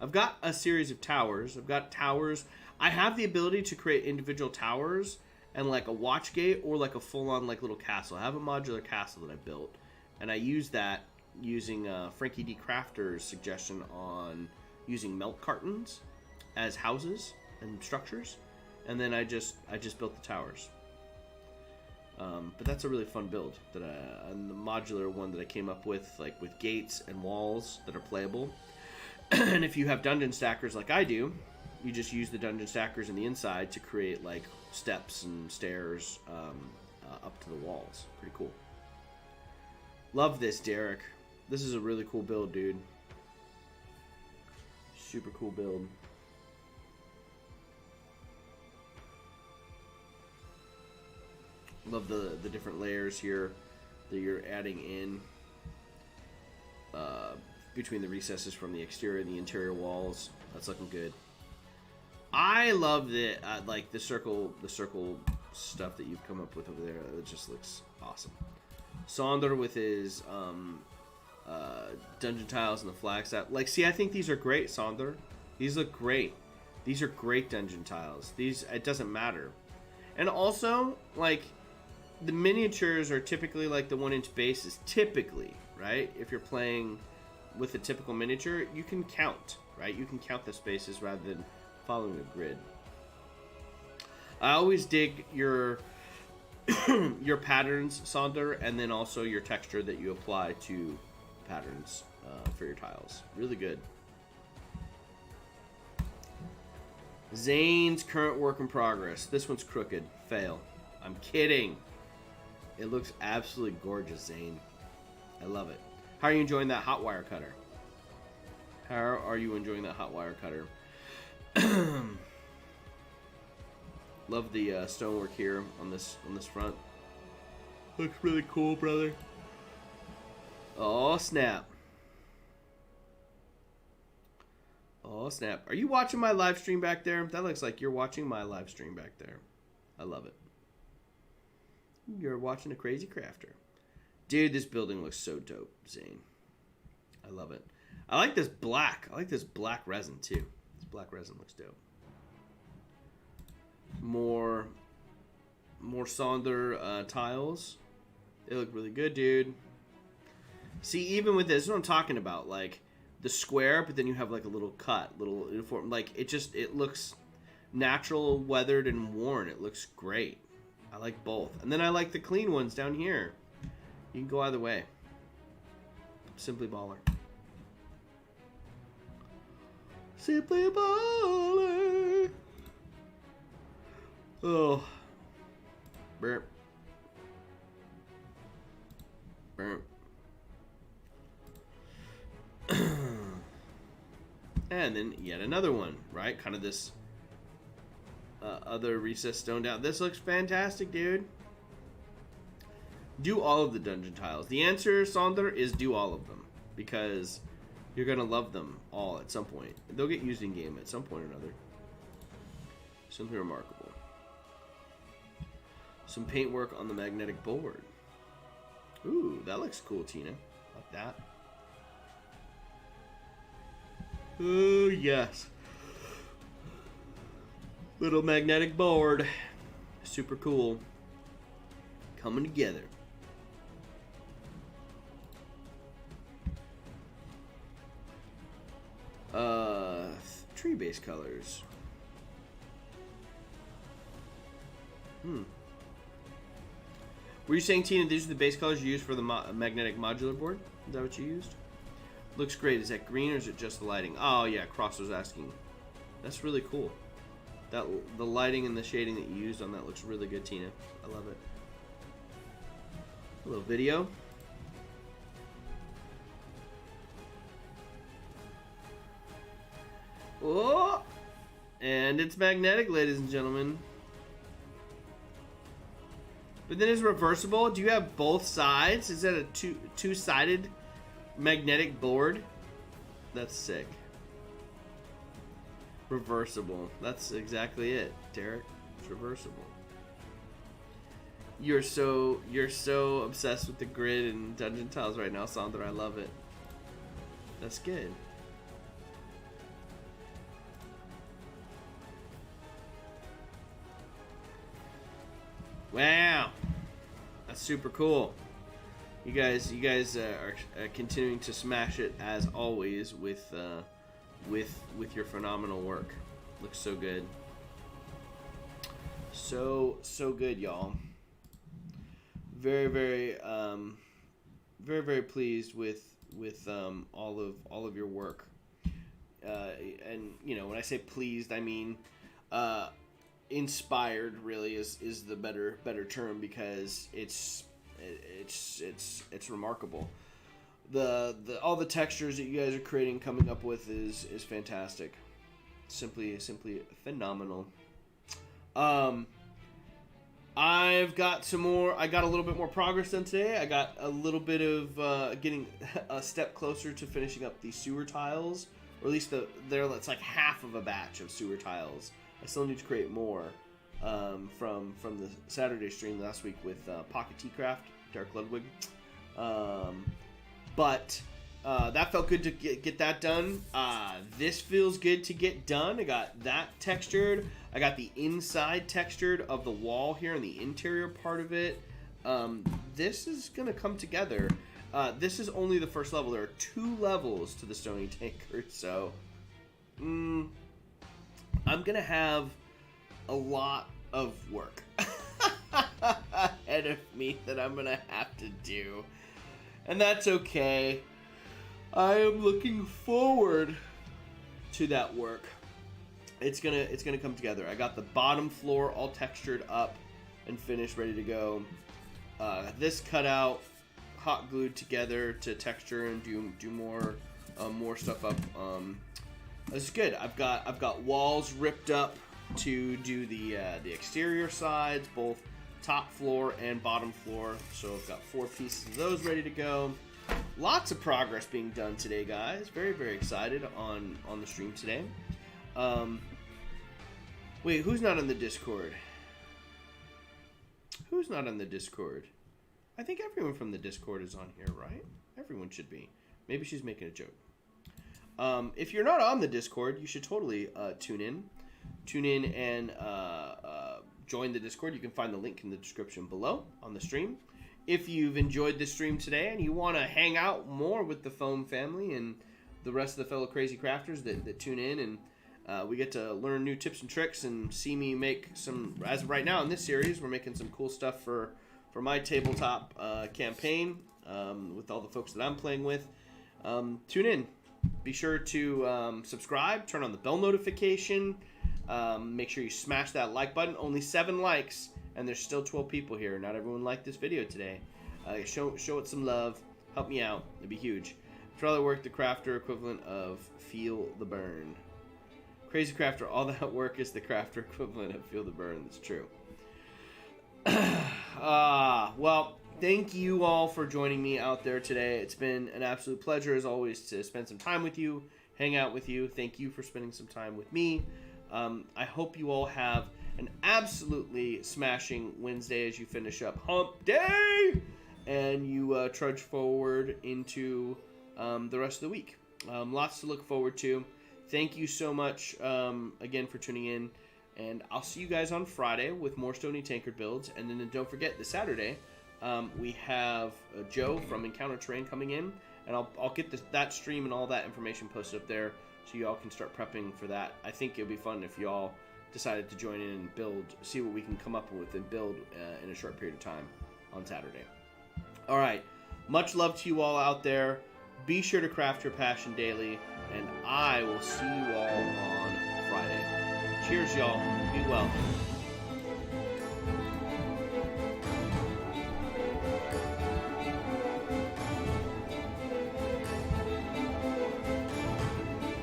Speaker 1: I've got a series of towers. I've got towers. I have the ability to create individual towers and like a watch gate or like a full-on like little castle. I have a modular castle that I built, and I use that using Frankie D. Crafter's suggestion on using milk cartons as houses and structures, and then I just built the towers. But that's a really fun build that and the modular one that I came up with, like with gates and walls that are playable. And if you have dungeon stackers like I do, you just use the dungeon stackers in the inside to create like steps and stairs up to the walls. Pretty cool. Love this, Derek. This is a really cool build, dude. Super cool build. Love the different layers here that you're adding in between the recesses from the exterior and the interior walls. That's looking good. I love the like the circle stuff that you've come up with over there. It just looks awesome. Sonder with his dungeon tiles and the flag staff. Like, see, I think these are great, Sonder. These look great. These are great dungeon tiles. These, it doesn't matter. And also, like, the miniatures are typically like the 1-inch bases. Typically, right? If you're playing with a typical miniature, you can count, right? You can count the spaces rather than following a grid. I always dig your your patterns, Sonder, and then also your texture that you apply to patterns for your tiles. Really good. Zane's current work in progress. This one's crooked. Fail. I'm kidding. It looks absolutely gorgeous, Zane. I love it. How are you enjoying that hot wire cutter? How are you enjoying that hot wire cutter? Love the stonework here on this front. Looks really cool, brother. Oh snap! Oh snap! Are you watching my live stream back there? That looks like you're watching my live stream back there. I love it. You're watching a crazy crafter. Dude, this building looks so dope, Zane. I love it. I like this black. I like this black resin, too. This black resin looks dope. More Sonder tiles. They look really good, dude. See, even with this is what I'm talking about. Like, the square, but then you have, like, a little cut, little uniform. Like, it looks natural, weathered, and worn. It looks great. I like both. And then I like the clean ones down here. You can go either way. Simply baller. Simply baller. Oh. Burp. Burp. And then yet another one, right? Kind of this other recessed stone down. This looks fantastic, dude. Do all of the dungeon tiles. The answer, Sonder, is do all of them. Because you're going to love them all at some point. They'll get used in game at some point or another. Simply remarkable. Some paintwork on the magnetic board. Ooh, that looks cool, Tina. Like that. Oh, yes. Little magnetic board. Super cool. Coming together. Tree base colors. Were you saying, Tina, these are the base colors you used for the magnetic modular board? Is that what you used? Looks great. Is that green or is it just the lighting? Oh yeah, Cross was asking. That's really cool. The lighting and the shading that you used on that looks really good, Tina. I love it. A little video. Oh! And it's magnetic, ladies and gentlemen. But then it's reversible. Do you have both sides? Is that a two-sided magnetic board? That's sick. Reversible. That's exactly it, Derek. It's reversible. You're so obsessed with the grid and dungeon tiles right now, Sandra. I love it. That's good. Wow, that's super cool. You guys are continuing to smash it as always with your phenomenal work. Looks so good. So good, y'all. Very pleased with all of your work. And you know, when I say pleased, I mean inspired. Really is the better term, because it's remarkable. All the textures that you guys are creating, coming up with is fantastic. Simply phenomenal. I've got some more. I got a little bit more progress done today. I got a little bit of getting a step closer to finishing up the sewer tiles, or at least it's like half of a batch of sewer tiles. I still need to create more from the Saturday stream last week with Pocket Tea Craft, Dark Ludwig. But that felt good to get that done. This feels good to get done. I got that textured. I got the inside textured of the wall here and the interior part of it. This is going to come together. This is only the first level. There are 2 levels to the Stoney Tankard, so I'm going to have a lot of work ahead of me that I'm going to have to do. And that's okay. I am looking forward to that work. It's gonna come together. I got the bottom floor all textured up and finished, ready to go. This cut out, hot glued together to texture and do more stuff up. This is good. I've got walls ripped up to do the exterior sides, both top floor and bottom floor. So I've got 4 pieces of those ready to go. Lots of progress being done today, guys. Very excited on the stream today. Wait, who's not on the Discord? Who's not on the Discord? I think everyone from the Discord is on here, right? Everyone should be. Maybe she's making a joke. If you're not on the Discord, you should totally tune in. Tune in and join the Discord. You can find the link in the description below on the stream. If you've enjoyed this stream today and you want to hang out more with the Foam family and the rest of the fellow crazy crafters that tune in, and we get to learn new tips and tricks and see me make some, as of right now in this series, we're making some cool stuff for my tabletop campaign with all the folks that I'm playing with. Tune in. Be sure to subscribe, turn on the bell notification, make sure you smash that like button. Only 7 likes, and there's still 12 people here. Not everyone liked this video today. Show it some love. Help me out. It'd be huge. For all the work, the crafter equivalent of feel the burn. Crazy crafter, all that work is the crafter equivalent of feel the burn. That's true. Well, thank you all for joining me out there today. It's been an absolute pleasure, as always, to spend some time with you, hang out with you. Thank you for spending some time with me. I hope you all have an absolutely smashing Wednesday as you finish up Hump Day and you trudge forward into the rest of the week. Lots to look forward to. Thank you so much again for tuning in. And I'll see you guys on Friday with more Stoney Tankard builds. And then don't forget, this Saturday, we have Joe from Encounter Terrain coming in. And I'll get that stream and all that information posted up there so you all can start prepping for that. I think it'll be fun if you all decided to join in and build, see what we can come up with and build in a short period of time on Saturday. All right. Much love to you all out there. Be sure to craft your passion daily. And I will see you all on Friday. Cheers, y'all. Be well.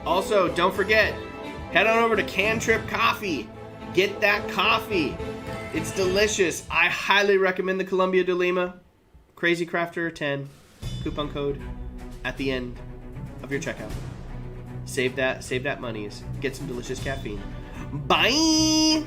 Speaker 1: Also, don't forget, head on over to Cantrip Coffee. Get that coffee. It's delicious. I highly recommend the Columbia de Lima. Crazy Crafter 10 coupon code at the end of your checkout. Save that monies. Get some delicious caffeine. Bye!